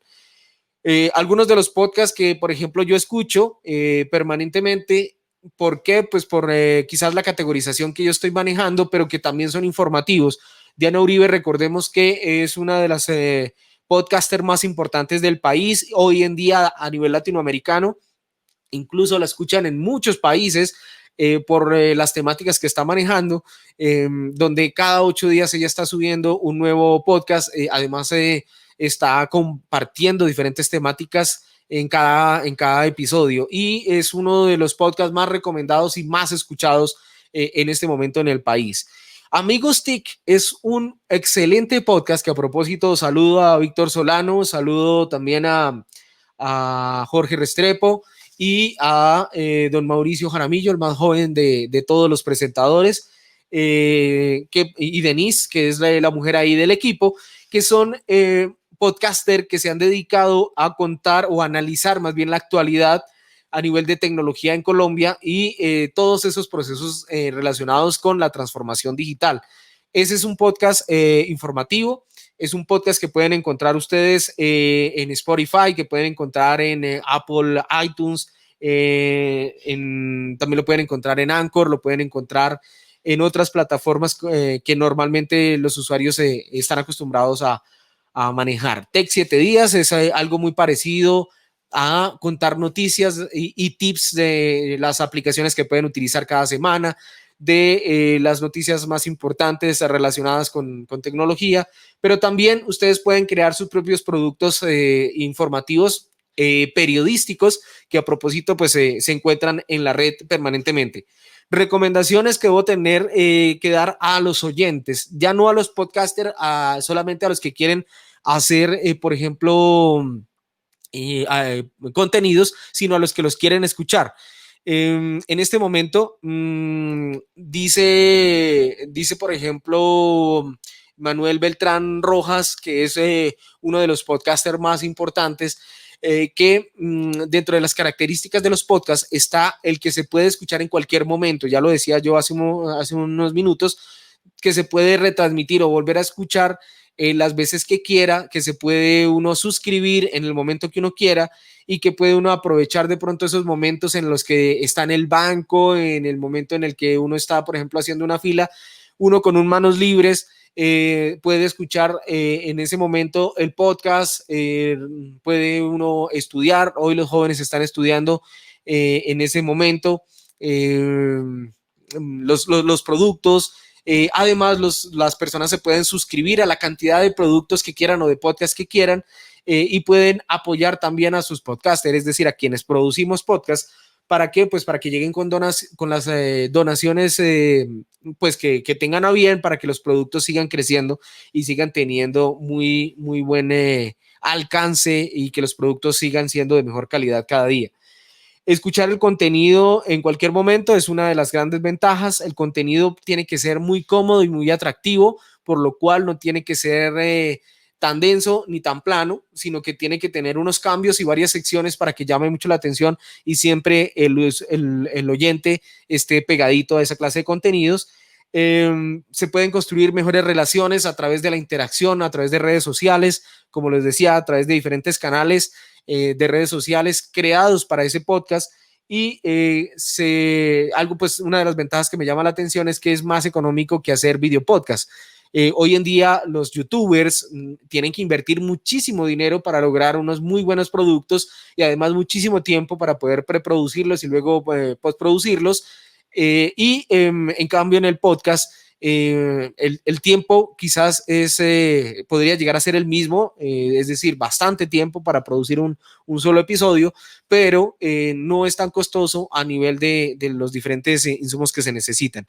Algunos de los podcasts que, por ejemplo, yo escucho permanentemente. ¿Por qué? Pues por quizás la categorización que yo estoy manejando, pero que también son informativos. Diana Uribe, recordemos que es una de las podcasters más importantes del país hoy en día a nivel latinoamericano. Incluso la escuchan en muchos países por las temáticas que está manejando, donde cada 8 días ella está subiendo un nuevo podcast. Además, está compartiendo diferentes temáticas en cada episodio y es uno de los podcasts más recomendados y más escuchados en este momento en el país. Amigos TIC es un excelente podcast que a propósito saludo a Víctor Solano, saludo también a Jorge Restrepo y a don Mauricio Jaramillo, el más joven de todos los presentadores, y Denise, que es la mujer ahí del equipo, que son podcaster que se han dedicado a contar o analizar más bien la actualidad a nivel de tecnología en Colombia y todos esos procesos relacionados con la transformación digital. Ese es un podcast informativo, es un podcast que pueden encontrar ustedes en Spotify, que pueden encontrar en Apple iTunes, también lo pueden encontrar en Anchor, lo pueden encontrar en otras plataformas que normalmente los usuarios están acostumbrados a manejar. Tech 7 días es algo muy parecido a contar noticias y tips de las aplicaciones que pueden utilizar cada semana, de las noticias más importantes relacionadas con tecnología, pero también ustedes pueden crear sus propios productos informativos periodísticos que a propósito pues se encuentran en la red permanentemente. Recomendaciones que debo tener que dar a los oyentes, ya no a los podcasters, solamente a los que quieren hacer, por ejemplo, contenidos, sino a los que los quieren escuchar. En este momento, dice, por ejemplo, Manuel Beltrán Rojas, que es uno de los podcasters más importantes, que dentro de las características de los podcasts está el que se puede escuchar en cualquier momento. Ya lo decía yo hace unos minutos, que se puede retransmitir o volver a escuchar las veces que quiera, que se puede uno suscribir en el momento que uno quiera y que puede uno aprovechar de pronto esos momentos en los que está en el banco, en el momento en el que uno está, por ejemplo, haciendo una fila, uno con un manos libres puede escuchar en ese momento el podcast, puede uno estudiar. Hoy los jóvenes están estudiando en ese momento los productos. Además, las personas se pueden suscribir a la cantidad de productos que quieran o de podcast que quieran y pueden apoyar también a sus podcasters, es decir, a quienes producimos podcast. ¿Para qué? Pues para que lleguen con las donaciones pues que tengan a bien, para que los productos sigan creciendo y sigan teniendo muy, muy buen alcance y que los productos sigan siendo de mejor calidad cada día. Escuchar el contenido en cualquier momento es una de las grandes ventajas. El contenido tiene que ser muy cómodo y muy atractivo, por lo cual no tiene que ser tan denso ni tan plano, sino que tiene que tener unos cambios y varias secciones para que llame mucho la atención y siempre el oyente esté pegadito a esa clase de contenidos. Se pueden construir mejores relaciones a través de la interacción, a través de redes sociales, como les decía, a través de diferentes canales de redes sociales creados para ese podcast. Y pues una de las ventajas que me llama la atención es que es más económico que hacer video podcast. Hoy en día los youtubers tienen que invertir muchísimo dinero para lograr unos muy buenos productos y además muchísimo tiempo para poder preproducirlos y luego postproducirlos. En cambio en el podcast el tiempo quizás podría llegar a ser el mismo, es decir, bastante tiempo para producir un solo episodio, pero no es tan costoso a nivel de los diferentes insumos que se necesitan.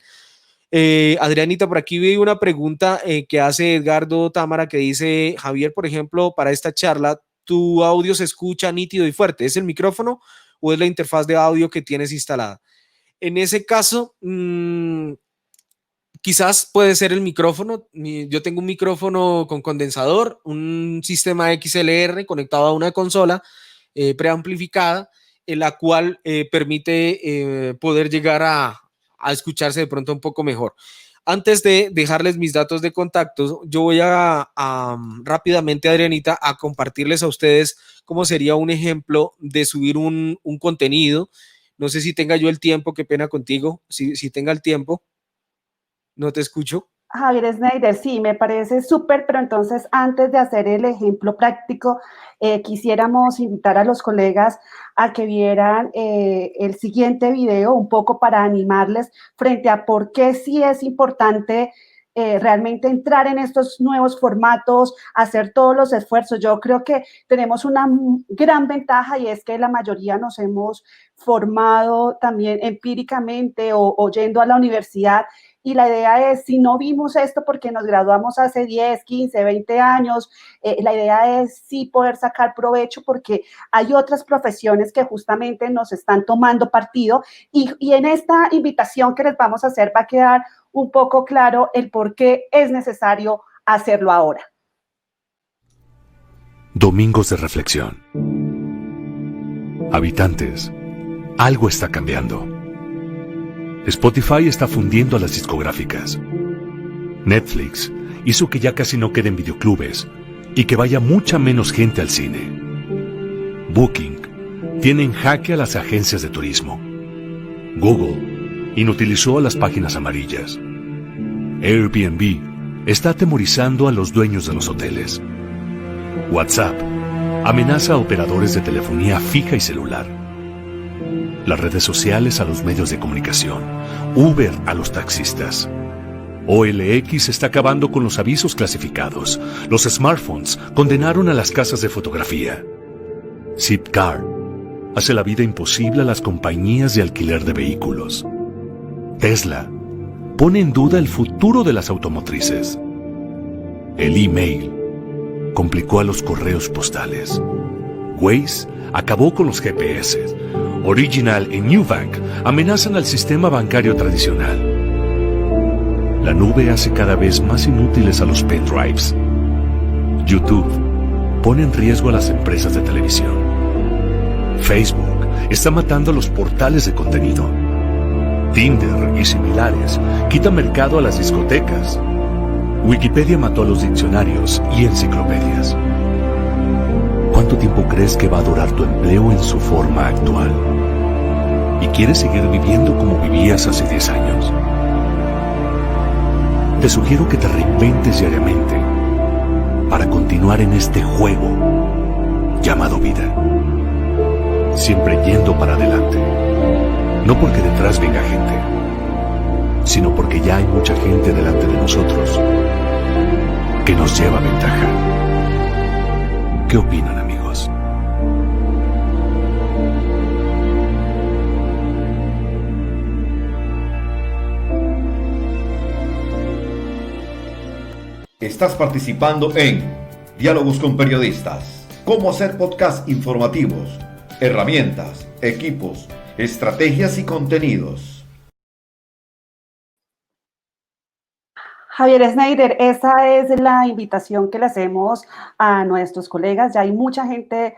Adrianita, por aquí vi una pregunta que hace Edgardo Támara, que dice: Javier, por ejemplo, para esta charla, ¿tu audio se escucha nítido y fuerte? ¿Es el micrófono o es la interfaz de audio que tienes instalada? En ese caso, quizás puede ser el micrófono. Yo tengo un micrófono con condensador, un sistema XLR conectado a una consola preamplificada, en la cual permite poder llegar a escucharse de pronto un poco mejor. Antes de dejarles mis datos de contacto, yo voy a rápidamente, Adrianita, a compartirles a ustedes cómo sería un ejemplo de subir un contenido. No sé si tenga yo el tiempo, qué pena contigo, si tenga el tiempo. No te escucho. Javier Schneider, sí, me parece súper, pero entonces antes de hacer el ejemplo práctico, quisiéramos invitar a los colegas a que vieran el siguiente video, un poco para animarles frente a por qué sí es importante realmente entrar en estos nuevos formatos, hacer todos los esfuerzos. Yo creo que tenemos una gran ventaja y es que la mayoría nos hemos formado también empíricamente o yendo a la universidad. Y la idea es, si no vimos esto porque nos graduamos hace 10, 15, 20 años, la idea es sí poder sacar provecho porque hay otras profesiones que justamente nos están tomando partido y en esta invitación que les vamos a hacer va a quedar un poco claro el por qué es necesario hacerlo ahora. Domingos de reflexión. Habitantes, algo está cambiando. Spotify está fundiendo a las discográficas. Netflix hizo que ya casi no queden videoclubes y que vaya mucha menos gente al cine. Booking tiene en jaque a las agencias de turismo. Google inutilizó a las páginas amarillas. Airbnb está atemorizando a los dueños de los hoteles. WhatsApp amenaza a operadores de telefonía fija y celular. Las redes sociales a los medios de comunicación, Uber a los taxistas. OLX está acabando con los avisos clasificados. Los smartphones condenaron a las casas de fotografía. Zipcar hace la vida imposible a las compañías de alquiler de vehículos. Tesla pone en duda el futuro de las automotrices. El email complicó a los correos postales. Waze acabó con los GPS. Original y Nubank amenazan al sistema bancario tradicional. La nube hace cada vez más inútiles a los pendrives. YouTube pone en riesgo a las empresas de televisión. Facebook está matando a los portales de contenido. Tinder y similares quitan mercado a las discotecas. Wikipedia mató a los diccionarios y enciclopedias. ¿Cuánto tiempo crees que va a durar tu empleo en su forma actual? ¿Y quieres seguir viviendo como vivías hace 10 años? Te sugiero que te reinventes diariamente para continuar en este juego llamado vida. Siempre yendo para adelante. No porque detrás venga gente, sino porque ya hay mucha gente delante de nosotros que nos lleva ventaja. ¿Qué opinan, amigos? Estás participando en Diálogos con Periodistas. Cómo hacer podcast informativos, herramientas, equipos, estrategias y contenidos. Javier Schneider, esa es la invitación que le hacemos a nuestros colegas. Ya hay mucha gente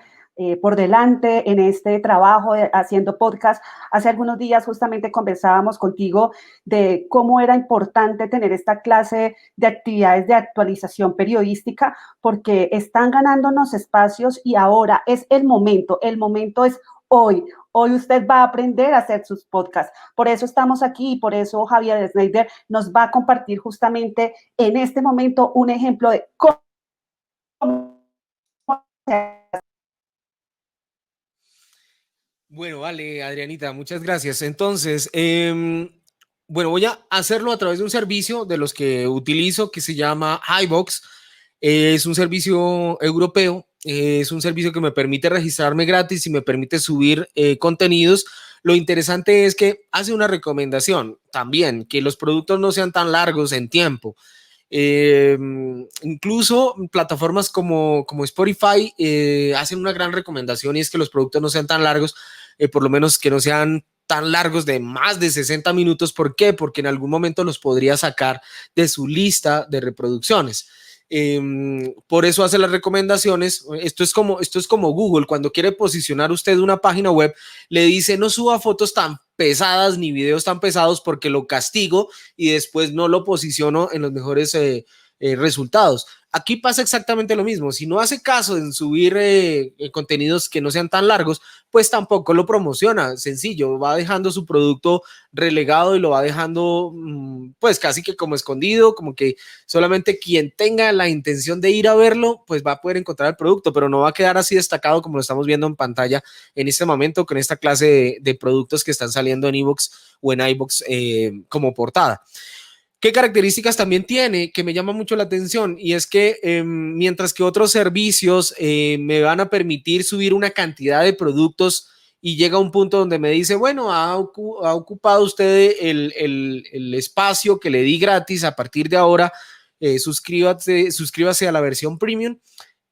por delante en este trabajo haciendo podcast. Hace algunos días justamente conversábamos contigo de cómo era importante tener esta clase de actividades de actualización periodística, porque están ganándonos espacios y ahora es el momento es hoy. Hoy usted va a aprender a hacer sus podcasts. Por eso estamos aquí y por eso Javier Schneider nos va a compartir justamente en este momento un ejemplo de cómo se hace. Bueno, vale, Adrianita, muchas gracias. Entonces, bueno, voy a hacerlo a través de un servicio de los que utilizo que se llama iVoox. Es un servicio europeo. Es un servicio que me permite registrarme gratis y me permite subir contenidos. Lo interesante es que hace una recomendación también, que los productos no sean tan largos en tiempo. Incluso plataformas como Spotify hacen una gran recomendación y es que los productos no sean tan largos, por lo menos que no sean tan largos de más de 60 minutos. ¿Por qué? Porque en algún momento los podría sacar de su lista de reproducciones. Por eso hace las recomendaciones. Esto es como Google. Cuando quiere posicionar usted una página web, le dice no suba fotos tan pesadas ni videos tan pesados porque lo castigo y después no lo posiciono en los mejores resultados. Aquí pasa exactamente lo mismo. Si no hace caso en subir contenidos que no sean tan largos, pues tampoco lo promociona. Sencillo, va dejando su producto relegado y lo va dejando pues casi que como escondido, como que solamente quien tenga la intención de ir a verlo, pues va a poder encontrar el producto, pero no va a quedar así destacado como lo estamos viendo en pantalla en este momento con esta clase de productos que están saliendo en iVoox o en iVoox como portada. ¿Qué características también tiene que me llama mucho la atención? Y es que mientras que otros servicios me van a permitir subir una cantidad de productos y llega un punto donde me dice, bueno, ha ocupado usted el espacio que le di gratis, a partir de ahora suscríbase a la versión premium.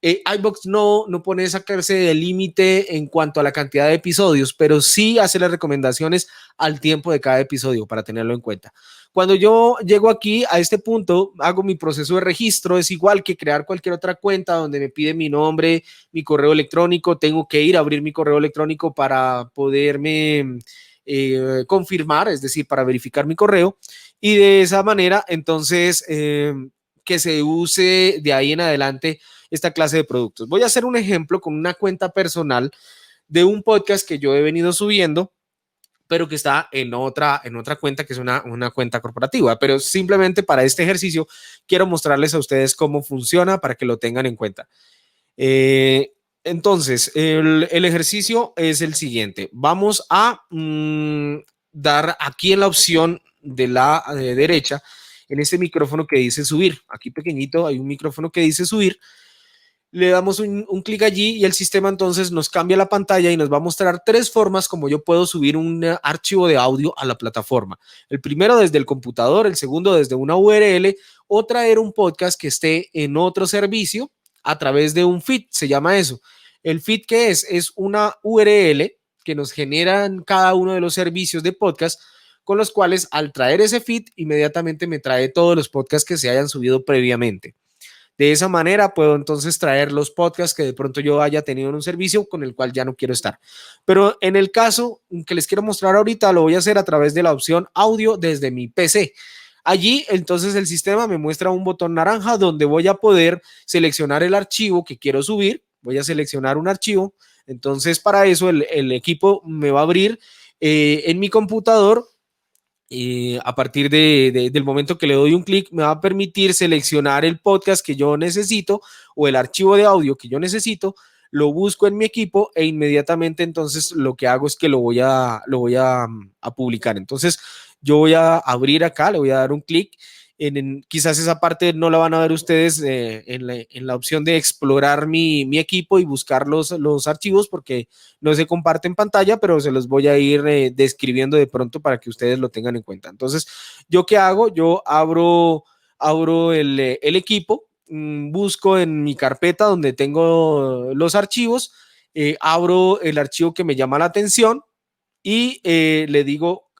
iVoox no pone esa clase de límite en cuanto a la cantidad de episodios, pero sí hace las recomendaciones al tiempo de cada episodio para tenerlo en cuenta. Cuando yo llego aquí a este punto, hago mi proceso de registro. Es igual que crear cualquier otra cuenta donde me pide mi nombre, mi correo electrónico. Tengo que ir a abrir mi correo electrónico para poderme confirmar, es decir, para verificar mi correo. Y de esa manera, entonces, que se use de ahí en adelante esta clase de productos. Voy a hacer un ejemplo con una cuenta personal de un podcast que yo he venido subiendo, pero que está en otra cuenta que es una cuenta corporativa. Pero simplemente para este ejercicio quiero mostrarles a ustedes cómo funciona para que lo tengan en cuenta. Entonces, el ejercicio es el siguiente. Vamos a dar aquí en la opción de la derecha, en este micrófono que dice subir. Aquí pequeñito hay un micrófono que dice subir. Le damos un clic allí y el sistema entonces nos cambia la pantalla y nos va a mostrar 3 formas como yo puedo subir un archivo de audio a la plataforma. El primero desde el computador, el segundo desde una URL o traer un podcast que esté en otro servicio a través de un feed, se llama eso. El feed, ¿qué es? Es una URL que nos generan cada uno de los servicios de podcast, con los cuales al traer ese feed, inmediatamente me trae todos los podcasts que se hayan subido previamente. De esa manera puedo entonces traer los podcasts que de pronto yo haya tenido en un servicio con el cual ya no quiero estar. Pero en el caso que les quiero mostrar ahorita, lo voy a hacer a través de la opción audio desde mi PC. Allí entonces el sistema me muestra un botón naranja donde voy a poder seleccionar el archivo que quiero subir. Voy a seleccionar un archivo. Entonces para eso el equipo me va a abrir en mi computador. A partir del momento que le doy un clic, me va a permitir seleccionar el podcast que yo necesito o el archivo de audio que yo necesito, lo busco en mi equipo e inmediatamente entonces lo que hago es que lo voy a publicar. Entonces yo voy a abrir acá, le voy a dar un clic. Quizás esa parte no la van a ver ustedes en la opción de explorar mi equipo y buscar los archivos porque no se comparte en pantalla, pero se los voy a ir describiendo de pronto para que ustedes lo tengan en cuenta. Entonces, ¿yo qué hago? Yo abro el equipo, busco en mi carpeta donde tengo los archivos, abro el archivo que me llama la atención y le digo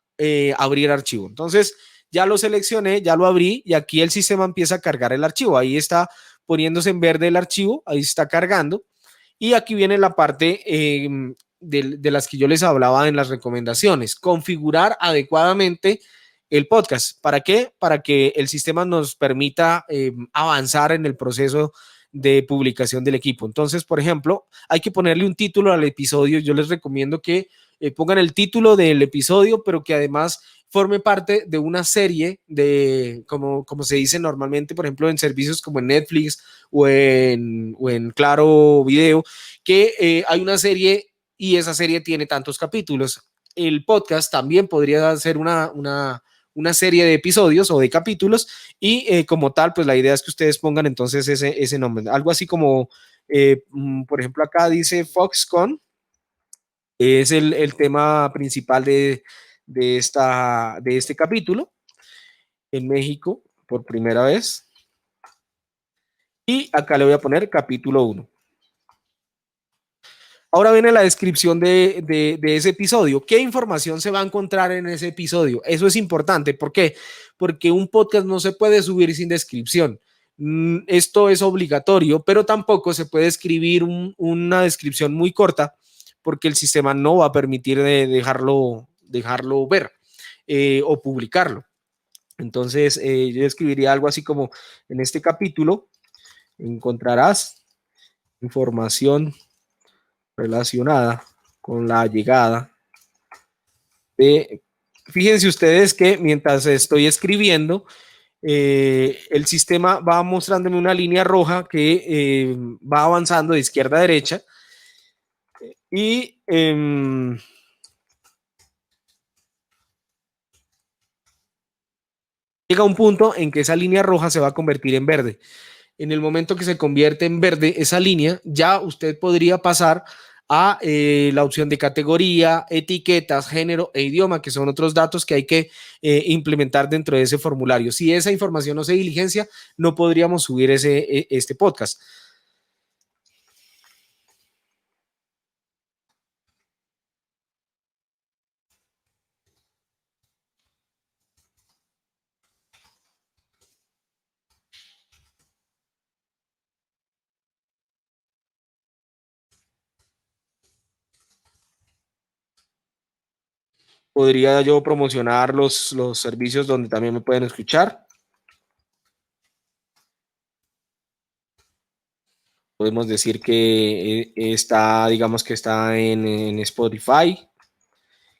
abrir archivo. Entonces, ya lo seleccioné, ya lo abrí y aquí el sistema empieza a cargar el archivo. Ahí está poniéndose en verde el archivo, ahí está cargando. Y aquí viene la parte de las que yo les hablaba en las recomendaciones. Configurar adecuadamente el podcast. ¿Para qué? Para que el sistema nos permita avanzar en el proceso de publicación del equipo. Entonces, por ejemplo, hay que ponerle un título al episodio. Yo les recomiendo que pongan el título del episodio, pero que además forme parte de una serie de, como se dice normalmente, por ejemplo, en servicios como en Netflix o en Claro Video, que hay una serie y esa serie tiene tantos capítulos. El podcast también podría ser una serie de episodios o de capítulos y como tal, pues la idea es que ustedes pongan entonces ese nombre. Algo así como, por ejemplo, acá dice Foxconn, es el tema principal de este capítulo en México por primera vez. Y acá le voy a poner capítulo 1. Ahora viene la descripción de ese episodio. ¿Qué información se va a encontrar en ese episodio? Eso es importante. ¿Por qué? Porque un podcast no se puede subir sin descripción. Esto es obligatorio, pero tampoco se puede escribir una descripción muy corta porque el sistema no va a permitir dejarlo ver o publicarlo. Entonces, yo escribiría algo así como: en este capítulo encontrarás información relacionada con la llegada de... Fíjense ustedes que mientras estoy escribiendo, el sistema va mostrándome una línea roja que va avanzando de izquierda a derecha y llega un punto en que esa línea roja se va a convertir en verde. En el momento que se convierte en verde esa línea, ya usted podría pasar a la opción de categoría, etiquetas, género e idioma, que son otros datos que hay que implementar dentro de ese formulario. Si esa información no se diligencia, no podríamos subir este podcast. Podría yo promocionar los servicios donde también me pueden escuchar. Podemos decir que está, digamos que está en Spotify,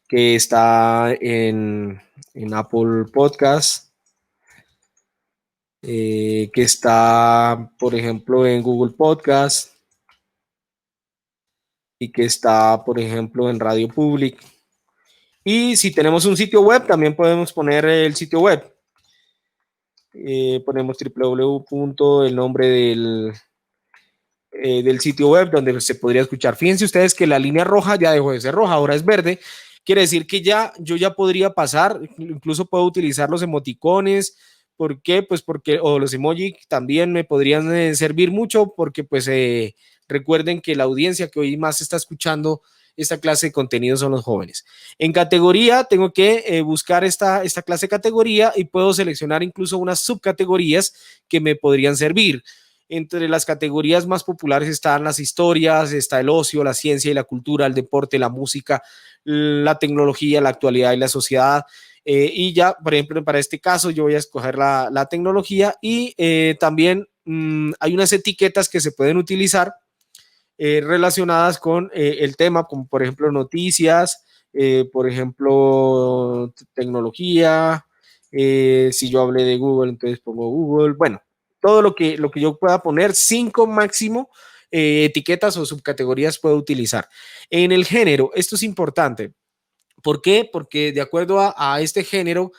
que está en Apple Podcast, que está, por ejemplo, en Google Podcast y que está, por ejemplo, en Radio Public. Y si tenemos un sitio web, también podemos poner el sitio web. Ponemos www. El nombre del sitio web donde se podría escuchar. Fíjense ustedes que la línea roja ya dejó de ser roja, ahora es verde. Quiere decir que yo ya podría pasar, incluso puedo utilizar los emoticones, ¿Por qué? Pues porque, o los emoji también me podrían servir mucho porque pues recuerden que la audiencia que hoy más está escuchando esta clase de contenido son los jóvenes. En categoría tengo que buscar esta clase de categoría y puedo seleccionar incluso unas subcategorías que me podrían servir. Entre las categorías más populares están las historias, está el ocio, la ciencia y la cultura, el deporte, la música, la tecnología, la actualidad y la sociedad. Y ya, por ejemplo, para este caso yo voy a escoger la tecnología y también hay unas etiquetas que se pueden utilizar relacionadas con el tema, como por ejemplo noticias, por ejemplo tecnología, si yo hablé de Google, entonces pongo Google, bueno, todo lo que yo pueda poner, 5 máximo etiquetas o subcategorías puedo utilizar. En el género, esto es importante. ¿Por qué? Porque de acuerdo a este género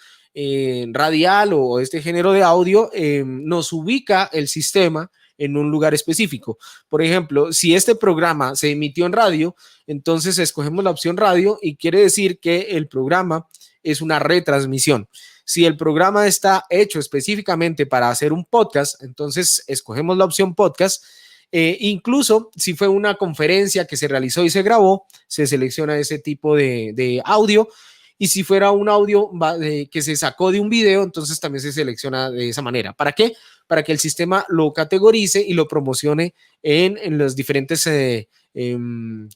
radial o este género de audio, nos ubica el sistema en un lugar específico. Por ejemplo, si este programa se emitió en radio, entonces escogemos la opción radio y quiere decir que el programa es una retransmisión. Si el programa está hecho específicamente para hacer un podcast, entonces escogemos la opción podcast. Incluso si fue una conferencia que se realizó y se grabó, se selecciona ese tipo de audio. Y si fuera un audio que se sacó de un video, entonces también se selecciona de esa manera. ¿Para qué? Para que el sistema lo categorice y lo promocione en las diferentes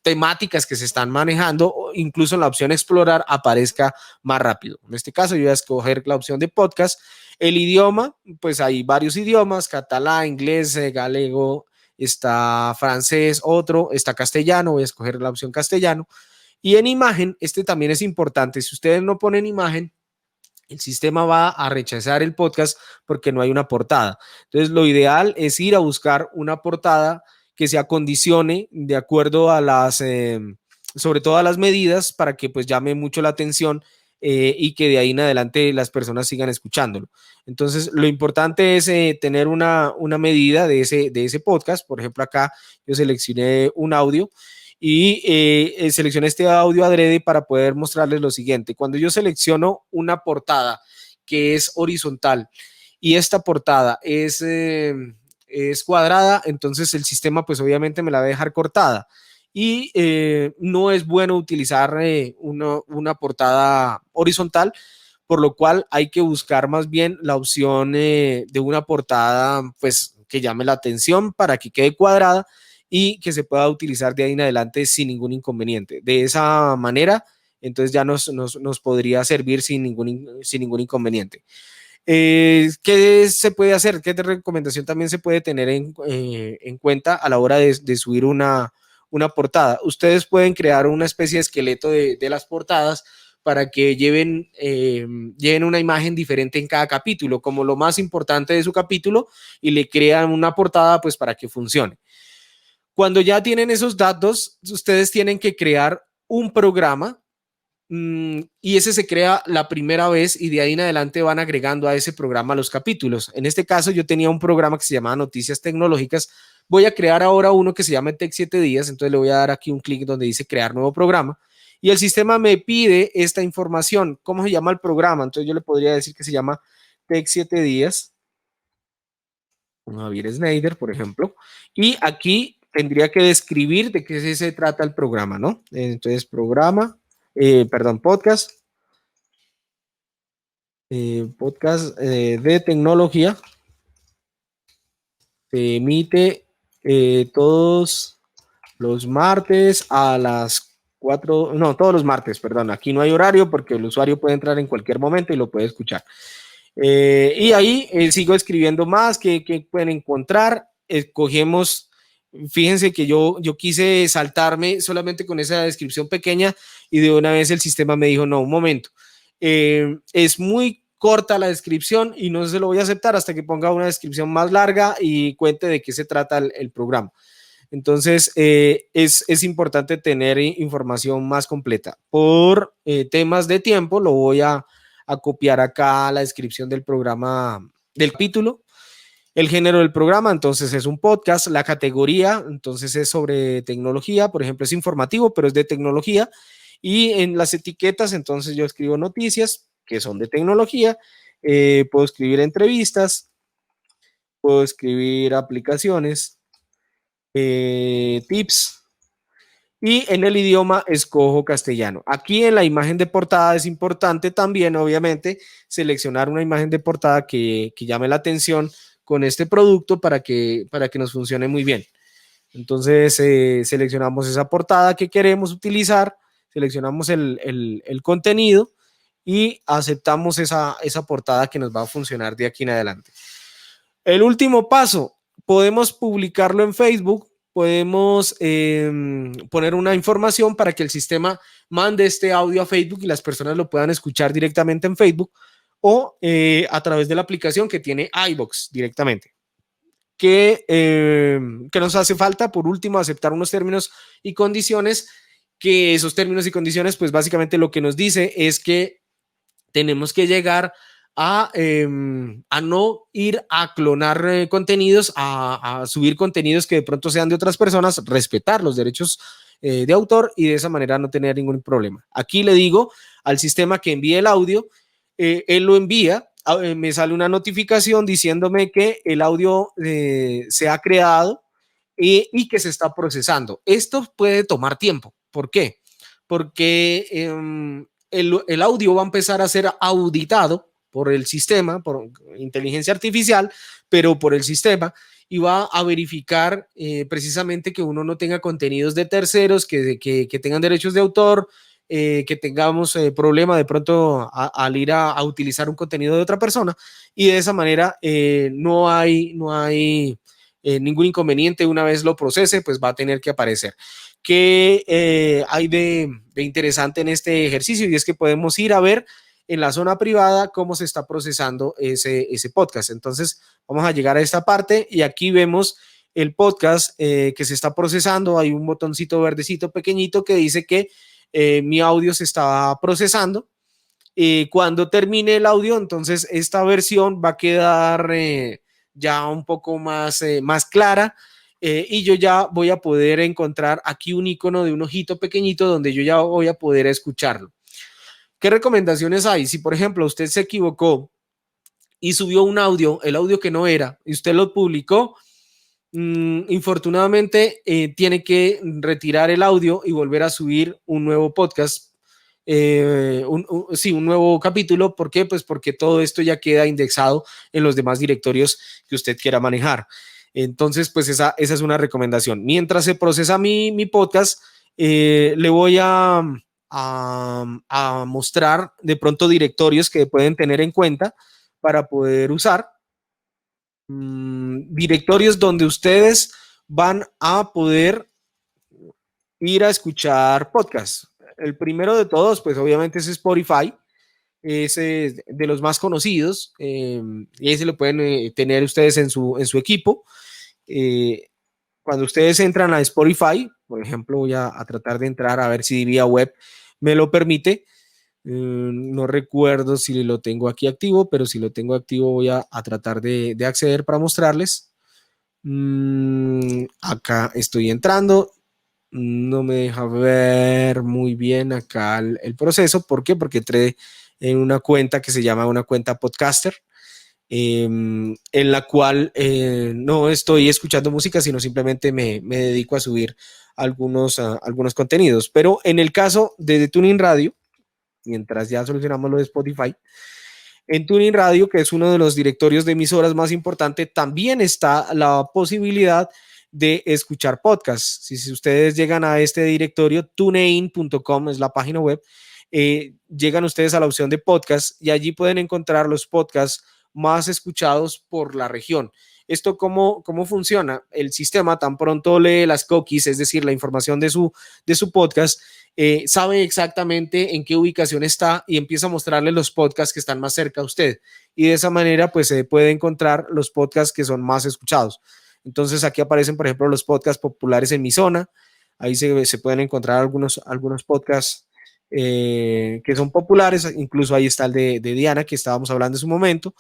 temáticas que se están manejando, incluso en la opción explorar aparezca más rápido. En este caso yo voy a escoger la opción de podcast. El idioma, pues hay varios idiomas, catalán, inglés, galego, está francés, otro, está castellano, voy a escoger la opción castellano. Y en imagen, este también es importante. Si ustedes no ponen imagen, el sistema va a rechazar el podcast porque no hay una portada. Entonces, lo ideal es ir a buscar una portada que se acondicione de acuerdo a las, sobre todo a las medidas, para que pues llame mucho la atención y que de ahí en adelante las personas sigan escuchándolo. Entonces, lo importante es tener una medida de ese podcast. Por ejemplo, acá yo seleccioné un audio y seleccioné este audio adrede para poder mostrarles lo siguiente. Cuando yo selecciono una portada que es horizontal y esta portada es cuadrada, entonces el sistema pues obviamente me la va a dejar cortada. Y no es bueno utilizar una portada horizontal, por lo cual hay que buscar más bien la opción de una portada pues que llame la atención para que quede cuadrada y que se pueda utilizar de ahí en adelante sin ningún inconveniente. De esa manera, entonces ya nos podría servir sin ningún inconveniente. ¿Qué se puede hacer? ¿Qué recomendación también se puede tener en cuenta a la hora de subir una portada? Ustedes pueden crear una especie de esqueleto de las portadas para que lleven una imagen diferente en cada capítulo, como lo más importante de su capítulo, y le crean una portada pues para que funcione. Cuando ya tienen esos datos, ustedes tienen que crear un programa y ese se crea la primera vez y de ahí en adelante van agregando a ese programa los capítulos. En este caso yo tenía un programa que se llamaba Noticias Tecnológicas. Voy a crear ahora uno que se llama Tech 7 días, entonces le voy a dar aquí un clic donde dice crear nuevo programa y el sistema me pide esta información. ¿Cómo se llama el programa? Entonces yo le podría decir que se llama Tech 7 días. Javier Schneider, por ejemplo. Y aquí tendría que describir de qué se trata el programa, ¿no? Entonces, podcast. Podcast de tecnología. Se emite todos los martes a las 4, no, todos los martes, perdón. Aquí no hay horario porque el usuario puede entrar en cualquier momento y lo puede escuchar. Y ahí sigo escribiendo más que pueden encontrar. Escogemos, fíjense que yo quise saltarme solamente con esa descripción pequeña y de una vez el sistema me dijo, no, un momento, es muy corta la descripción y no se lo voy a aceptar hasta que ponga una descripción más larga y cuente de qué se trata el programa. Entonces, es importante tener información más completa. Por temas de tiempo, lo voy a copiar acá la descripción del programa, del capítulo. El género del programa, entonces es un podcast. La categoría, entonces es sobre tecnología. Por ejemplo, es informativo, pero es de tecnología. Y en las etiquetas, entonces yo escribo noticias que son de tecnología. puedo escribir entrevistas, puedo escribir aplicaciones, tips, y en el idioma escojo castellano. Aquí en la imagen de portada es importante también, obviamente, seleccionar una imagen de portada que llame la atención con este producto para que nos funcione muy bien. Entonces, seleccionamos esa portada que queremos utilizar, seleccionamos el contenido y aceptamos esa portada que nos va a funcionar de aquí en adelante. El último paso, podemos publicarlo en Facebook, podemos poner una información para que el sistema mande este audio a Facebook y las personas lo puedan escuchar directamente en Facebook o a través de la aplicación que tiene iVoox directamente. Que nos hace falta, por último, aceptar unos términos y condiciones, que esos términos y condiciones, pues básicamente lo que nos dice es que tenemos que llegar a no ir a clonar contenidos, a subir contenidos que de pronto sean de otras personas, respetar los derechos de autor y de esa manera no tener ningún problema. Aquí le digo al sistema que envíe el audio, él lo envía, me sale una notificación diciéndome que el audio se ha creado y que se está procesando. Esto puede tomar tiempo. ¿Por qué? Porque el audio va a empezar a ser auditado por el sistema, por inteligencia artificial, pero por el sistema, y va a verificar precisamente que uno no tenga contenidos de terceros, que tengan derechos de autor, que tengamos problema de pronto al ir a utilizar un contenido de otra persona, y de esa manera no hay ningún inconveniente. Una vez lo procese, pues va a tener que aparecer. ¿Qué hay de interesante en este ejercicio? Y es que podemos ir a ver en la zona privada cómo se está procesando ese podcast. Entonces vamos a llegar a esta parte y aquí vemos el podcast que se está procesando. Hay un botoncito verdecito pequeñito que dice que mi audio se está procesando. Cuando termine el audio, entonces esta versión va a quedar ya un poco más clara, y yo ya voy a poder encontrar aquí un icono de un ojito pequeñito donde yo ya voy a poder escucharlo. ¿Qué recomendaciones hay? Si, por ejemplo, usted se equivocó y subió un audio, el audio que no era, y usted lo publicó, infortunadamente tiene que retirar el audio y volver a subir un nuevo podcast, un nuevo capítulo. ¿Por qué? Pues porque todo esto ya queda indexado en los demás directorios que usted quiera manejar. Entonces, pues esa es una recomendación. Mientras se procesa mi podcast, le voy a mostrar de pronto directorios que pueden tener en cuenta para poder usar. Directorios donde ustedes van a poder ir a escuchar podcasts. El primero de todos, pues obviamente es Spotify, es de los más conocidos, y ese lo pueden tener ustedes en su equipo. Cuando ustedes entran a Spotify, por ejemplo, voy a tratar de entrar a ver si vía web me lo permite. No recuerdo si lo tengo aquí activo, pero si lo tengo activo voy a tratar de acceder para mostrarles. Acá estoy entrando. No me deja ver muy bien acá el proceso. ¿Por qué? Porque entré en una cuenta que se llama una cuenta podcaster, en la cual no estoy escuchando música, sino simplemente me dedico a subir algunos contenidos. Pero en el caso de Tuning Radio, mientras ya solucionamos lo de Spotify, en Tuning Radio, que es uno de los directorios de emisoras más importantes, también está la posibilidad de escuchar podcasts. Si ustedes llegan a este directorio, tunein.com es la página web, llegan ustedes a la opción de podcast y allí pueden encontrar los podcasts más escuchados por la región. ¿Esto cómo funciona? El sistema tan pronto lee las cookies, es decir, la información de su podcast, sabe exactamente en qué ubicación está y empieza a mostrarle los podcasts que están más cerca a usted. Y de esa manera, pues se puede encontrar los podcasts que son más escuchados. Entonces aquí aparecen, por ejemplo, los podcasts populares en mi zona. Ahí se pueden encontrar algunos podcasts que son populares. Incluso ahí está el de Diana, que estábamos hablando en su momento.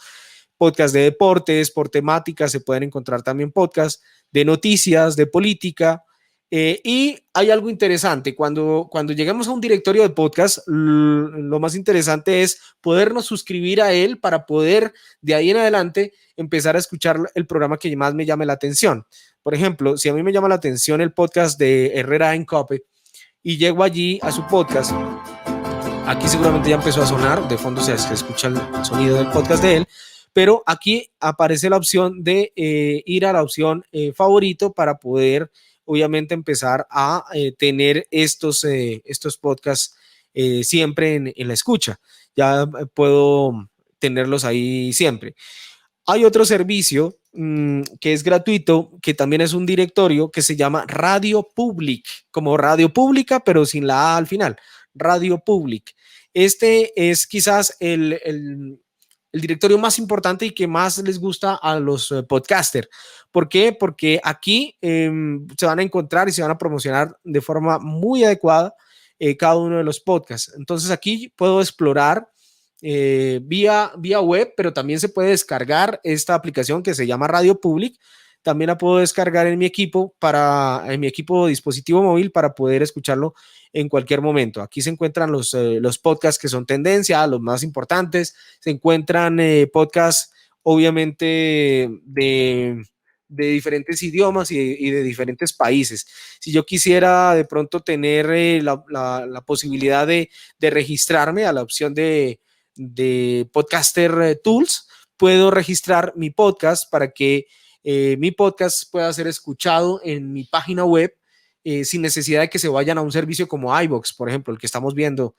Podcast de deportes, por temática, se pueden encontrar también podcasts de noticias, de política, Y hay algo interesante, cuando lleguemos a un directorio de podcast, lo más interesante es podernos suscribir a él para poder de ahí en adelante empezar a escuchar el programa que más me llame la atención. Por ejemplo, si a mí me llama la atención el podcast de Herrera en Cope y llego allí a su podcast, aquí seguramente ya empezó a sonar, de fondo se escucha el sonido del podcast de él, pero aquí aparece la opción de ir a la opción favorito para poder obviamente empezar a tener estos podcasts siempre en la escucha. Ya puedo tenerlos ahí siempre. Hay otro servicio que es gratuito, que también es un directorio que se llama Radio Public, como radio pública, pero sin la A al final, Radio Public. Este es quizás el directorio más importante y que más les gusta a los podcasters. ¿Por qué? Porque aquí se van a encontrar y se van a promocionar de forma muy adecuada cada uno de los podcasts. Entonces aquí puedo explorar vía web, pero también se puede descargar esta aplicación que se llama Radio Public. También la puedo descargar en mi equipo dispositivo móvil para poder escucharlo en cualquier momento. Aquí se encuentran los podcasts que son tendencia, los más importantes. Se encuentran podcasts, obviamente, de diferentes idiomas y de diferentes países. Si yo quisiera de pronto tener la posibilidad de registrarme a la opción de Podcaster Tools, puedo registrar mi podcast para que mi podcast pueda ser escuchado en mi página web sin necesidad de que se vayan a un servicio como iVoox, por ejemplo, el que estamos viendo,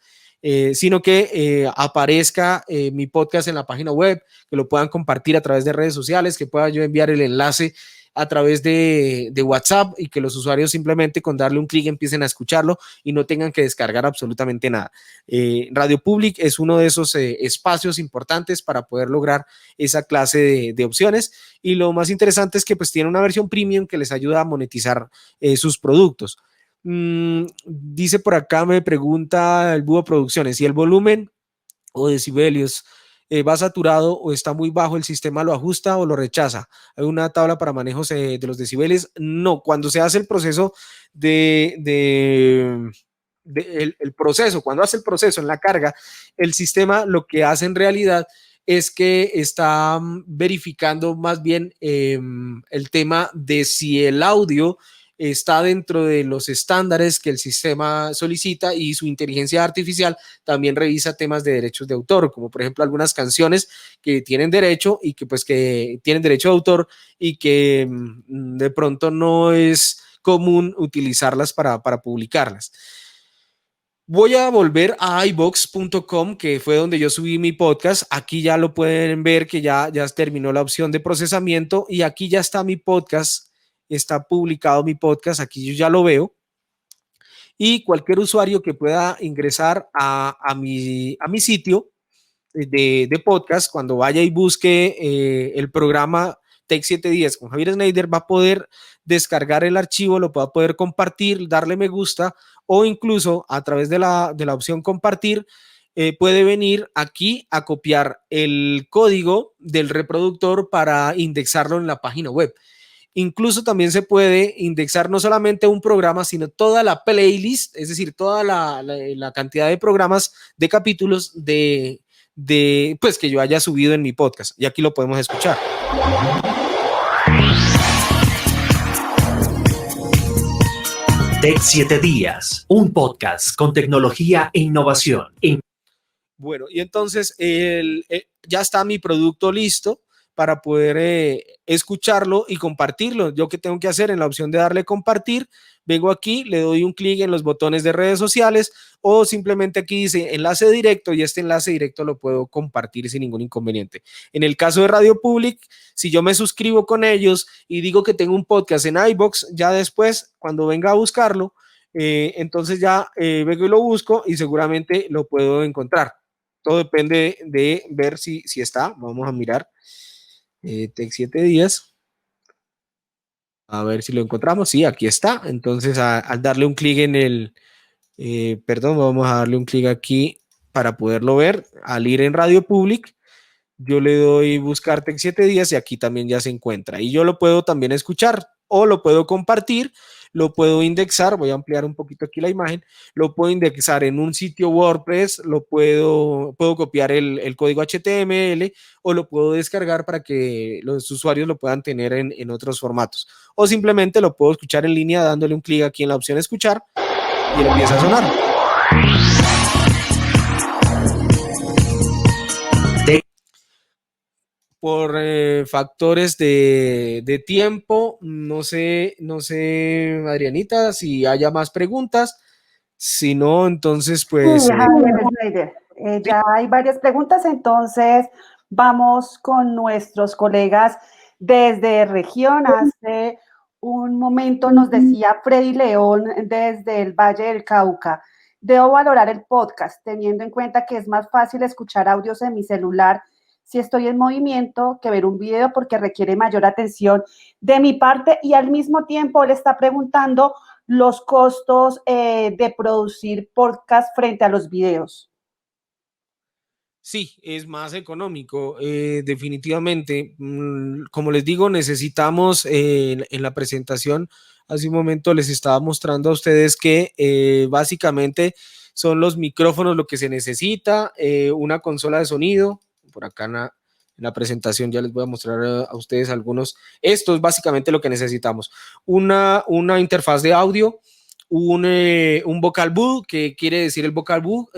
sino que aparezca mi podcast en la página web, que lo puedan compartir a través de redes sociales, que pueda yo enviar el enlace a través de WhatsApp y que los usuarios simplemente con darle un clic empiecen a escucharlo y no tengan que descargar absolutamente nada. Radio Public es uno de esos espacios importantes para poder lograr esa clase de opciones, y lo más interesante es que pues tiene una versión premium que les ayuda a monetizar sus productos. Dice por acá, me pregunta el Búho Producciones, si el volumen o decibelios va saturado o está muy bajo, ¿el sistema lo ajusta o lo rechaza? ¿Hay una tabla para manejos de los decibeles? No, cuando se hace el proceso cuando hace el proceso en la carga, el sistema lo que hace en realidad es que está verificando más bien el tema de si el audio está dentro de los estándares que el sistema solicita, y su inteligencia artificial también revisa temas de derechos de autor, como por ejemplo algunas canciones que tienen derecho y que tienen derecho de autor y que de pronto no es común utilizarlas para publicarlas. Voy a volver a iVoox.com, que fue donde yo subí mi podcast. Aquí ya lo pueden ver que ya terminó la opción de procesamiento y aquí ya está mi podcast. Está publicado mi podcast, aquí yo ya lo veo, y cualquier usuario que pueda ingresar a mi sitio de podcast, cuando vaya y busque el programa Tech 7 Días con Javier Schneider, va a poder descargar el archivo, lo va a poder compartir, darle me gusta, o incluso a través de la opción compartir, puede venir aquí a copiar el código del reproductor para indexarlo en la página web. Incluso también se puede indexar no solamente un programa, sino toda la playlist, es decir, toda la cantidad de programas, de capítulos pues que yo haya subido en mi podcast. Y aquí lo podemos escuchar. Tech 7 Días, un podcast con tecnología e innovación. Bueno, y entonces ya está mi producto listo para poder escucharlo y compartirlo. ¿Yo qué tengo que hacer? En la opción de darle compartir, vengo aquí, le doy un clic en los botones de redes sociales, o simplemente aquí dice enlace directo, y este enlace directo lo puedo compartir sin ningún inconveniente. En el caso de Radio Public, si yo me suscribo con ellos y digo que tengo un podcast en iVoox, ya después, cuando venga a buscarlo, entonces ya vengo y lo busco y seguramente lo puedo encontrar. Todo depende de ver si está. Vamos a mirar. Tech 7 Días. A ver si lo encontramos. Sí, aquí está. Entonces, al darle un clic en el... vamos a darle un clic aquí para poderlo ver. Al ir en Radio Public, yo le doy buscar Tech 7 Días y aquí también ya se encuentra. Y yo lo puedo también escuchar o lo puedo compartir. lo puedo indexar, voy a ampliar un poquito aquí la imagen, lo puedo indexar en un sitio WordPress, puedo copiar el código HTML o lo puedo descargar para que los usuarios lo puedan tener en otros formatos. O simplemente lo puedo escuchar en línea dándole un clic aquí en la opción escuchar y él empieza a sonar. Por factores de tiempo, no sé, Adrianita, si haya más preguntas. Si no, entonces, pues... Sí, Javier Schneider, ya hay varias preguntas, entonces vamos con nuestros colegas desde región. Hace un momento nos decía Freddy León desde el Valle del Cauca: debo valorar el podcast, teniendo en cuenta que es más fácil escuchar audios en mi celular si estoy en movimiento que ver un video, porque requiere mayor atención de mi parte. Y al mismo tiempo él está preguntando los costos de producir podcast frente a los videos. Sí, es más económico, definitivamente. Como les digo, necesitamos en la presentación, hace un momento les estaba mostrando a ustedes que básicamente son los micrófonos lo que se necesita, una consola de sonido. Por acá en la presentación ya les voy a mostrar a ustedes algunos. Esto es básicamente lo que necesitamos. Una interfaz de audio, un vocal booth, que quiere decir el vocal booth,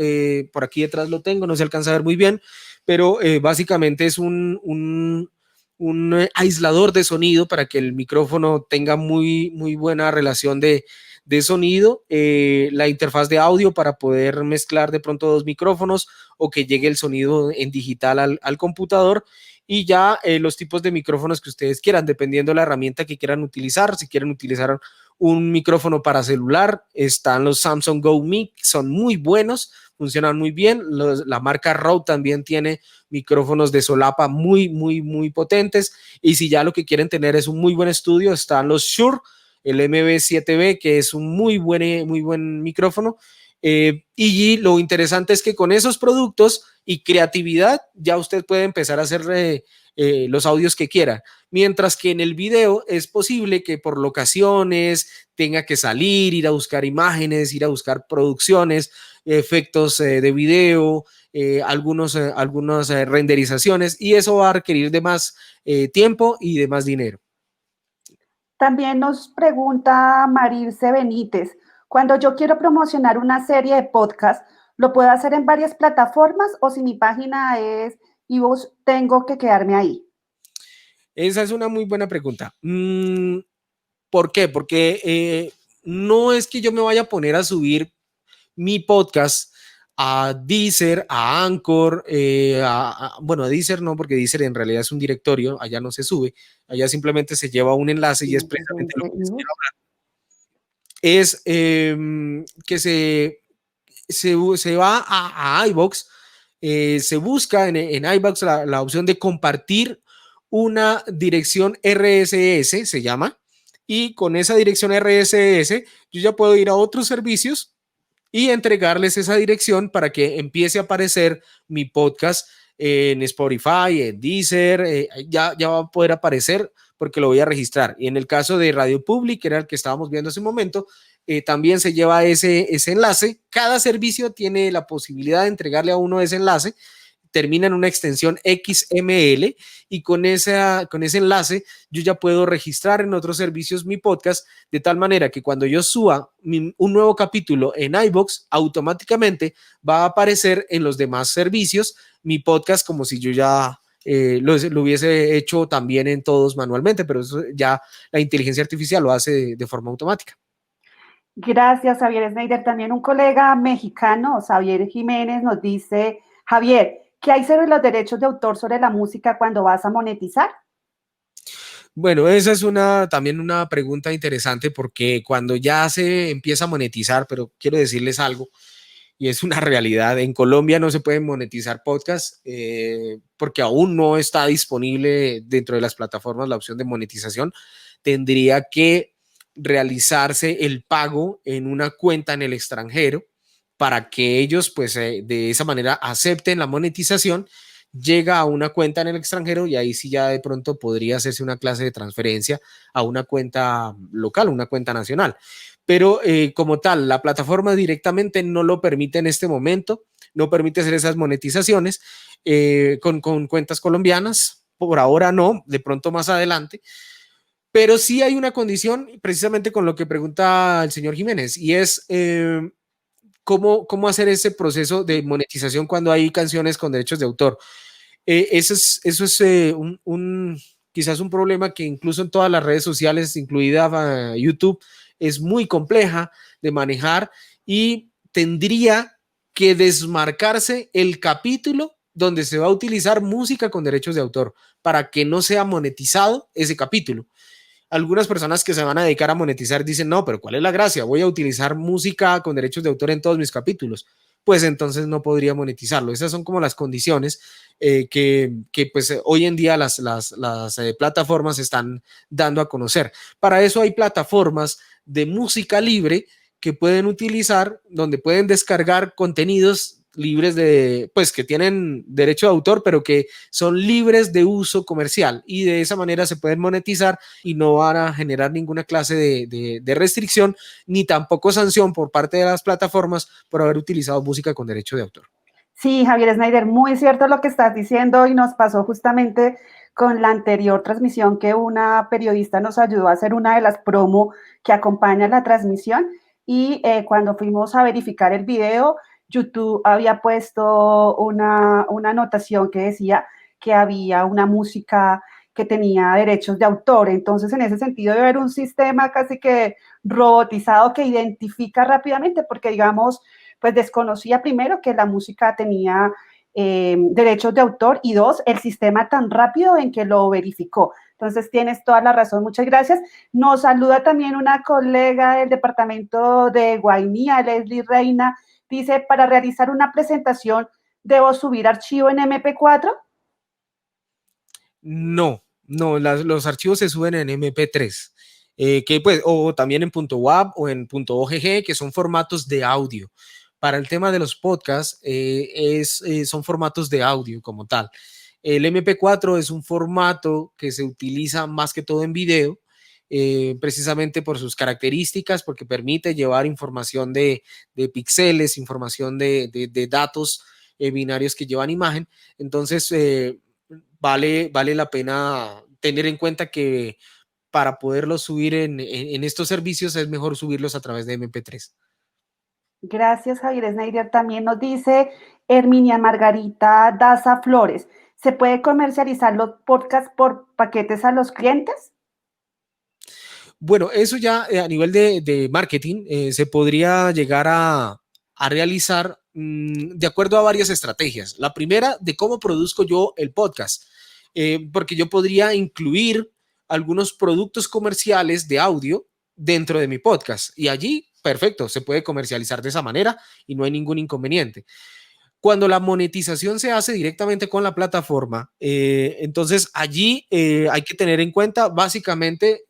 por aquí detrás lo tengo, no se alcanza a ver muy bien, pero básicamente es un aislador de sonido para que el micrófono tenga muy buena relación de sonido, la interfaz de audio para poder mezclar de pronto dos micrófonos o que llegue el sonido en digital al computador, y ya los tipos de micrófonos que ustedes quieran, dependiendo de la herramienta que quieran utilizar. Si quieren utilizar un micrófono para celular, están los Samsung Go Mic, son muy buenos, funcionan muy bien. La marca Rode también tiene micrófonos de solapa muy potentes, y si ya lo que quieren tener es un muy buen estudio, están los Shure, el MB7B, que es un muy buen micrófono. Y lo interesante es que con esos productos y creatividad ya usted puede empezar a hacer los audios que quiera, mientras que en el video es posible que por locaciones tenga que salir, ir a buscar imágenes, ir a buscar producciones, efectos de video, algunas renderizaciones, y eso va a requerir de más tiempo y de más dinero. También nos pregunta Marilce Benítez: cuando yo quiero promocionar una serie de podcast, ¿lo puedo hacer en varias plataformas o si mi página es iVoox, tengo que quedarme ahí? Esa es una muy buena pregunta. ¿Por qué? Porque no es que yo me vaya a poner a subir mi podcast a Deezer, a Anchor, bueno, a Deezer no, porque Deezer en realidad es un directorio, allá no se sube, allá simplemente se lleva un enlace y es precisamente lo que les quiero hablar. Es que se va a iVoox, se busca en iVoox la opción de compartir una dirección RSS, se llama, y con esa dirección RSS yo ya puedo ir a otros servicios y entregarles esa dirección para que empiece a aparecer mi podcast en Spotify, en Deezer, ya va a poder aparecer porque lo voy a registrar. Y en el caso de Radio Public, que era el que estábamos viendo hace un momento, también se lleva ese enlace. Cada servicio tiene la posibilidad de entregarle a uno ese enlace, termina en una extensión XML, y con ese enlace yo ya puedo registrar en otros servicios mi podcast, de tal manera que cuando yo suba un nuevo capítulo en iVoox, automáticamente va a aparecer en los demás servicios mi podcast, como si yo ya lo hubiese hecho también en todos manualmente, pero eso ya la inteligencia artificial lo hace de forma automática. Gracias, Javier Schneider. También un colega mexicano, Xavier Jiménez, nos dice: Javier, ¿qué hay sobre los derechos de autor sobre la música cuando vas a monetizar? Bueno, esa es también una pregunta interesante, porque cuando ya se empieza a monetizar, pero quiero decirles algo, y es una realidad, en Colombia no se pueden monetizar podcasts porque aún no está disponible dentro de las plataformas la opción de monetización. Tendría que realizarse el pago en una cuenta en el extranjero para que ellos pues de esa manera acepten la monetización. llega a una cuenta en el extranjero y ahí sí ya de pronto podría hacerse una clase de transferencia a una cuenta local, una cuenta nacional. Pero como tal, la plataforma directamente no lo permite en este momento, no permite hacer esas monetizaciones con cuentas colombianas. Por ahora no, de pronto más adelante. Pero sí hay una condición, precisamente con lo que pregunta el señor Jiménez, y es cómo hacer ese proceso de monetización cuando hay canciones con derechos de autor. Eso es quizás un problema que incluso en todas las redes sociales, incluida YouTube, es muy compleja de manejar y tendría que desmarcarse el capítulo donde se va a utilizar música con derechos de autor para que no sea monetizado ese capítulo. Algunas personas que se van a dedicar a monetizar dicen, no, pero ¿cuál es la gracia? Voy a utilizar música con derechos de autor en todos mis capítulos. Pues entonces no podría monetizarlo. Esas son como las condiciones que pues hoy en día las plataformas están dando a conocer. Para eso hay plataformas de música libre que pueden utilizar, donde pueden descargar contenidos libres pues que tienen derecho de autor, pero que son libres de uso comercial y de esa manera se pueden monetizar y no van a generar ninguna clase de restricción ni tampoco sanción por parte de las plataformas por haber utilizado música con derecho de autor. Sí, Javier Snyder, muy cierto lo que estás diciendo y nos pasó justamente con la anterior transmisión que una periodista nos ayudó a hacer una de las promo que acompaña la transmisión y cuando fuimos a verificar el video, YouTube había puesto una anotación que decía que había una música que tenía derechos de autor. Entonces, en ese sentido, debe haber un sistema casi que robotizado que identifica rápidamente, porque digamos, pues desconocía primero que la música tenía derechos de autor y dos, el sistema tan rápido en que lo verificó. Entonces tienes toda la razón, muchas gracias. Nos saluda también una colega del departamento de Guainía, Leslie Reina, dice, para realizar una presentación, ¿debo subir archivo en MP4? No, los archivos se suben en MP3, que pues, o también en .wav o en .ogg, que son formatos de audio. Para el tema de los podcasts, son formatos de audio como tal. El MP4 es un formato que se utiliza más que todo en video, precisamente por sus características, porque permite llevar información de píxeles, información de datos binarios que llevan imagen. Entonces, vale la pena tener en cuenta que para poderlos subir en estos servicios es mejor subirlos a través de MP3. Gracias, Javier Snyder. También nos dice Herminia Margarita Daza Flores. ¿Se puede comercializar los podcasts por paquetes a los clientes? Bueno, eso ya a nivel de marketing se podría llegar a realizar de acuerdo a varias estrategias. La primera, de cómo produzco yo el podcast, porque yo podría incluir algunos productos comerciales de audio dentro de mi podcast y allí, perfecto, se puede comercializar de esa manera y no hay ningún inconveniente. Cuando la monetización se hace directamente con la plataforma, entonces allí hay que tener en cuenta básicamente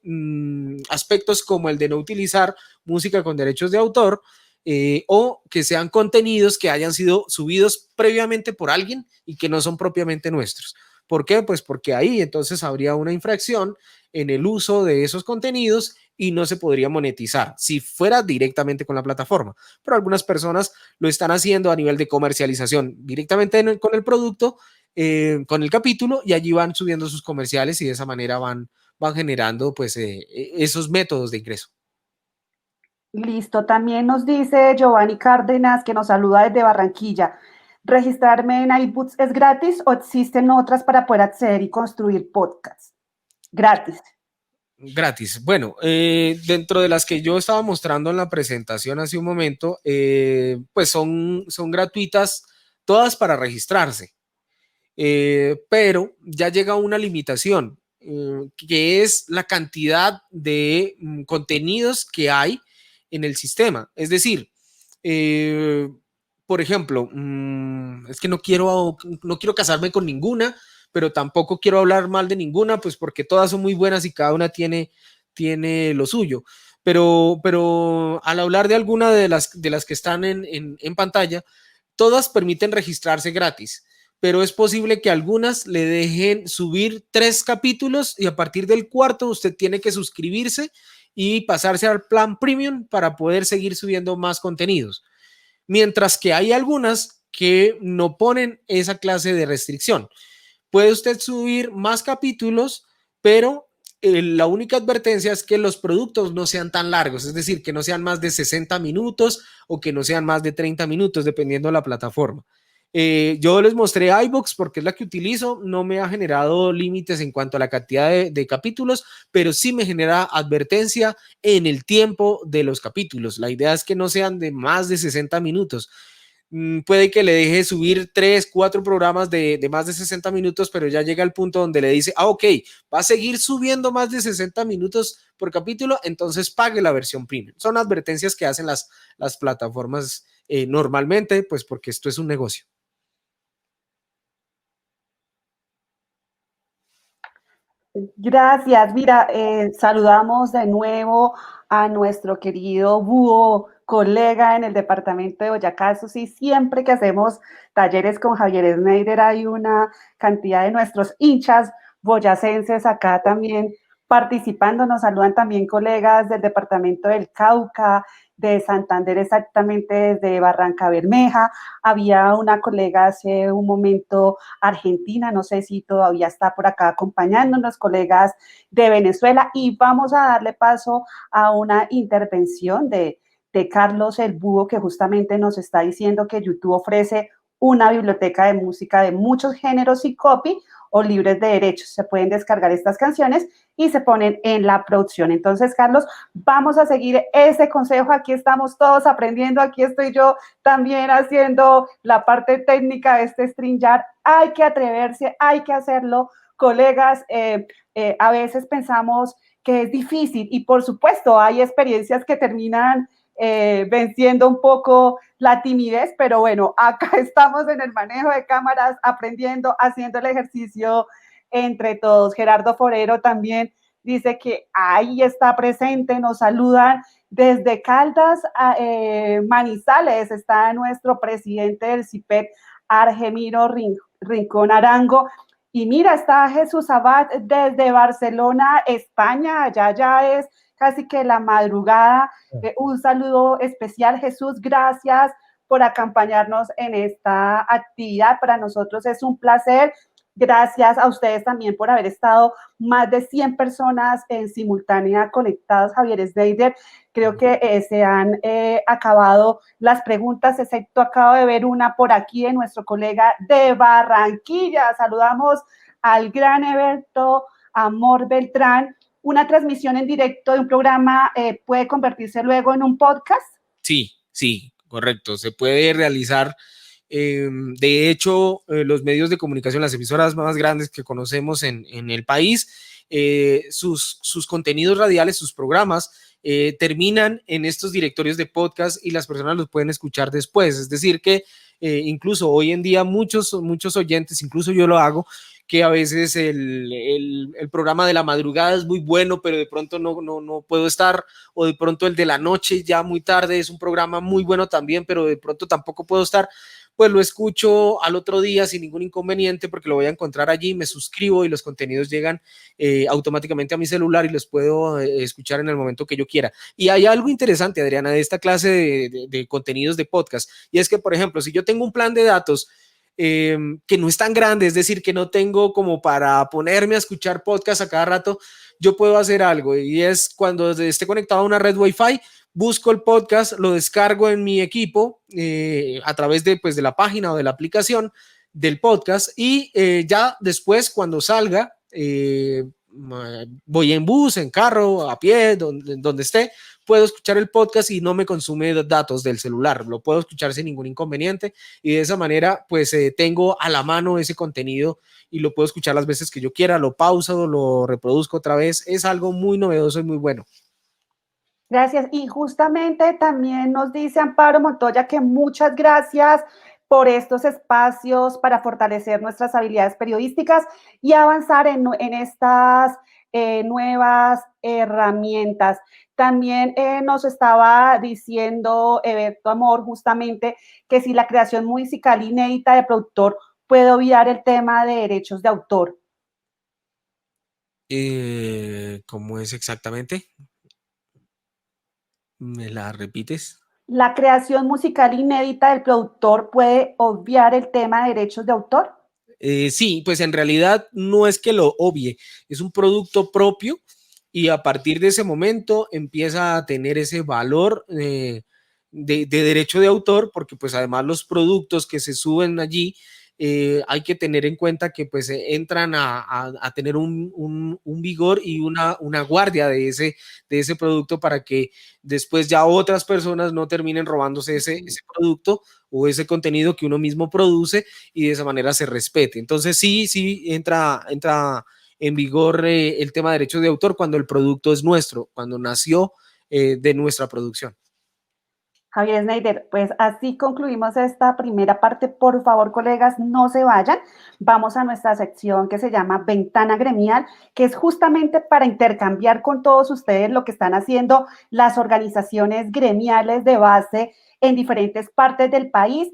aspectos como el de no utilizar música con derechos de autor o que sean contenidos que hayan sido subidos previamente por alguien y que no son propiamente nuestros. ¿Por qué? Pues porque ahí entonces habría una infracción en el uso de esos contenidos y no se podría monetizar si fuera directamente con la plataforma. Pero algunas personas lo están haciendo a nivel de comercialización directamente con el producto, con el capítulo, y allí van subiendo sus comerciales y de esa manera van generando pues esos métodos de ingreso. Listo, también nos dice Giovanni Cárdenas, que nos saluda desde Barranquilla. ¿Registrarme en iBooks es gratis o existen otras para poder acceder y construir podcasts? Gratis. Gratis. Bueno, dentro de las que yo estaba mostrando en la presentación hace un momento, pues son gratuitas todas para registrarse, pero ya llega una limitación, que es la cantidad de contenidos que hay en el sistema. Es decir, por ejemplo, es que no quiero casarme con ninguna, pero tampoco quiero hablar mal de ninguna, pues porque todas son muy buenas y cada una tiene lo suyo. Pero al hablar de alguna de las que están en pantalla, todas permiten registrarse gratis. pero es posible que algunas le dejen subir 3 capítulos y a partir del cuarto usted tiene que suscribirse y pasarse al plan premium para poder seguir subiendo más contenidos. Mientras que hay algunas que no ponen esa clase de restricción. Puede usted subir más capítulos, pero la única advertencia es que los productos no sean tan largos, es decir, que no sean más de 60 minutos o que no sean más de 30 minutos, dependiendo de la plataforma. Yo les mostré iVoox porque es la que utilizo, no me ha generado límites en cuanto a la cantidad de capítulos, pero sí me genera advertencia en el tiempo de los capítulos. La idea es que no sean de más de 60 minutos. Puede que le deje subir 3, 4 programas de más de 60 minutos, pero ya llega el punto donde le dice, ok, va a seguir subiendo más de 60 minutos por capítulo, entonces pague la versión premium. Son advertencias que hacen las plataformas normalmente, pues porque esto es un negocio. Gracias. Mira, saludamos de nuevo a nuestro querido búho, colega en el departamento de Boyacá. Eso sí, siempre que hacemos talleres con Javier Schneider hay una cantidad de nuestros hinchas boyacenses acá también participando. Nos saludan también colegas del departamento del Cauca, de Santander, exactamente desde Barranca Bermeja. Había una colega hace un momento argentina, no sé si todavía está por acá acompañándonos, colegas de Venezuela, y vamos a darle paso a una intervención de Carlos el Búho, que justamente nos está diciendo que YouTube ofrece una biblioteca de música de muchos géneros y copy o libres de derechos. Se pueden descargar estas canciones y se ponen en la producción. Entonces, Carlos, vamos a seguir ese consejo. Aquí estamos todos aprendiendo. Aquí estoy yo también haciendo la parte técnica de este StreamYard. Hay que atreverse, hay que hacerlo. Colegas, a veces pensamos que es difícil y por supuesto hay experiencias que terminan venciendo un poco la timidez, pero bueno, acá estamos en el manejo de cámaras, aprendiendo, haciendo el ejercicio entre todos. Gerardo Forero también dice que ahí está presente, nos saludan desde Caldas a Manizales, está nuestro presidente del CIPET, Argemiro Rincón Arango. Y mira, está Jesús Abad desde Barcelona, España, allá ya es casi que la madrugada. Un saludo especial, Jesús, gracias por acompañarnos en esta actividad. Para nosotros es un placer. Gracias a ustedes también por haber estado más de 100 personas en simultánea conectadas. Javier Schneider, creo que se han acabado las preguntas, excepto acabo de ver una por aquí de nuestro colega de Barranquilla. Saludamos al gran Eberto Amor Beltrán. ¿Una transmisión en directo de un programa puede convertirse luego en un podcast? Sí, correcto. Se puede realizar. De hecho, los medios de comunicación, las emisoras más grandes que conocemos en el país, sus contenidos radiales, sus programas, terminan en estos directorios de podcast y las personas los pueden escuchar después. Es decir, que incluso hoy en día muchos oyentes, incluso yo lo hago, que a veces el programa de la madrugada es muy bueno, pero de pronto no puedo estar, o de pronto el de la noche ya muy tarde es un programa muy bueno también, pero de pronto tampoco puedo estar, pues lo escucho al otro día sin ningún inconveniente porque lo voy a encontrar allí, me suscribo y los contenidos llegan automáticamente a mi celular y los puedo escuchar en el momento que yo quiera. Y hay algo interesante, Adriana, de esta clase de contenidos de podcast, y es que, por ejemplo, si yo tengo un plan de datos que no es tan grande, es decir, que no tengo como para ponerme a escuchar podcast a cada rato, yo puedo hacer algo, y es cuando esté conectado a una red Wi-Fi, busco el podcast, lo descargo en mi equipo a través de la página o de la aplicación del podcast, y ya después cuando salga, voy en bus, en carro, a pie, donde esté, puedo escuchar el podcast y no me consume datos del celular, lo puedo escuchar sin ningún inconveniente, y de esa manera pues tengo a la mano ese contenido y lo puedo escuchar las veces que yo quiera, lo pauso, lo reproduzco otra vez. Es algo muy novedoso y muy bueno. Gracias. Y justamente también nos dice Amparo Montoya que muchas gracias por estos espacios para fortalecer nuestras habilidades periodísticas y avanzar en estas nuevas herramientas. También nos estaba diciendo Eberto Amor justamente que si la creación musical inédita de productor puede obviar el tema de derechos de autor? ¿Cómo es exactamente? ¿Me la repites? ¿La creación musical inédita del productor puede obviar el tema de derechos de autor? Sí, pues en realidad no es que lo obvie, es un producto propio y a partir de ese momento empieza a tener ese valor de derecho de autor, porque pues además los productos que se suben allí hay que tener en cuenta que pues entran a tener un vigor y una guardia de ese producto para que después ya otras personas no terminen robándose ese producto o ese contenido que uno mismo produce y de esa manera se respete. Entonces sí entra en vigor el tema de derechos de autor cuando el producto es nuestro, cuando nació de nuestra producción. Javier Schneider, pues así concluimos esta primera parte. Por favor, colegas, no se vayan. Vamos a nuestra sección que se llama Ventana Gremial, que es justamente para intercambiar con todos ustedes lo que están haciendo las organizaciones gremiales de base en diferentes partes del país.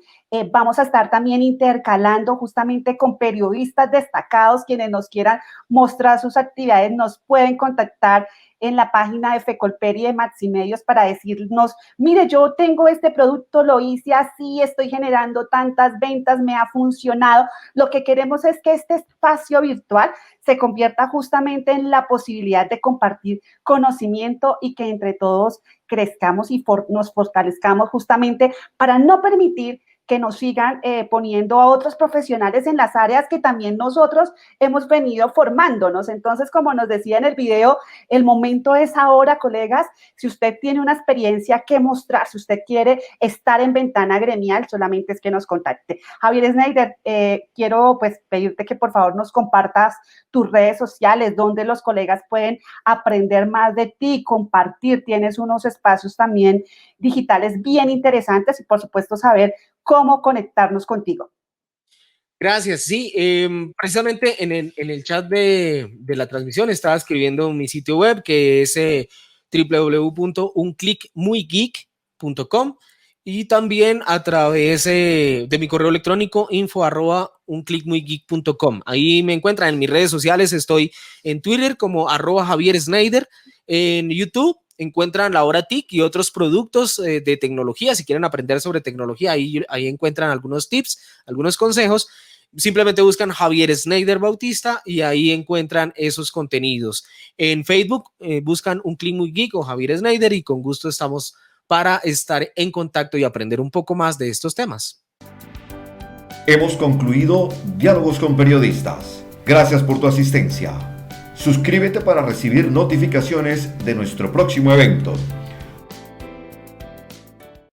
Vamos a estar también intercalando justamente con periodistas destacados, quienes nos quieran mostrar sus actividades, nos pueden contactar en la página de Fecolperi de Maximedios para decirnos, mire, yo tengo este producto, lo hice así, estoy generando tantas ventas, me ha funcionado. Lo que queremos es que este espacio virtual se convierta justamente en la posibilidad de compartir conocimiento y que entre todos crezcamos y nos fortalezcamos justamente para no permitir que nos sigan poniendo a otros profesionales en las áreas que también nosotros hemos venido formándonos. Entonces, como nos decía en el video, el momento es ahora, colegas. Si usted tiene una experiencia que mostrar, si usted quiere estar en Ventana Gremial, solamente es que nos contacte. Javier Schneider, quiero pues pedirte que por favor nos compartas tus redes sociales, donde los colegas pueden aprender más de ti, compartir. Tienes unos espacios también digitales bien interesantes y por supuesto saber cómo conectarnos contigo. Gracias, sí, precisamente en el chat de la transmisión estaba escribiendo mi sitio web que es www.unclickmuygeek.com y también a través de mi correo electrónico info@unclickmuygeek.com. Ahí me encuentran en mis redes sociales, estoy en Twitter como @Javier Schneider, en YouTube encuentran la Hora TIC y otros productos de tecnología. Si quieren aprender sobre tecnología, ahí encuentran algunos tips, algunos consejos. Simplemente buscan Javier Schneider Bautista y ahí encuentran esos contenidos. En Facebook buscan Un Click Muy Geek o Javier Schneider y con gusto estamos para estar en contacto y aprender un poco más de estos temas. Hemos concluido Diálogos con Periodistas. Gracias por tu asistencia. Suscríbete para recibir notificaciones de nuestro próximo evento.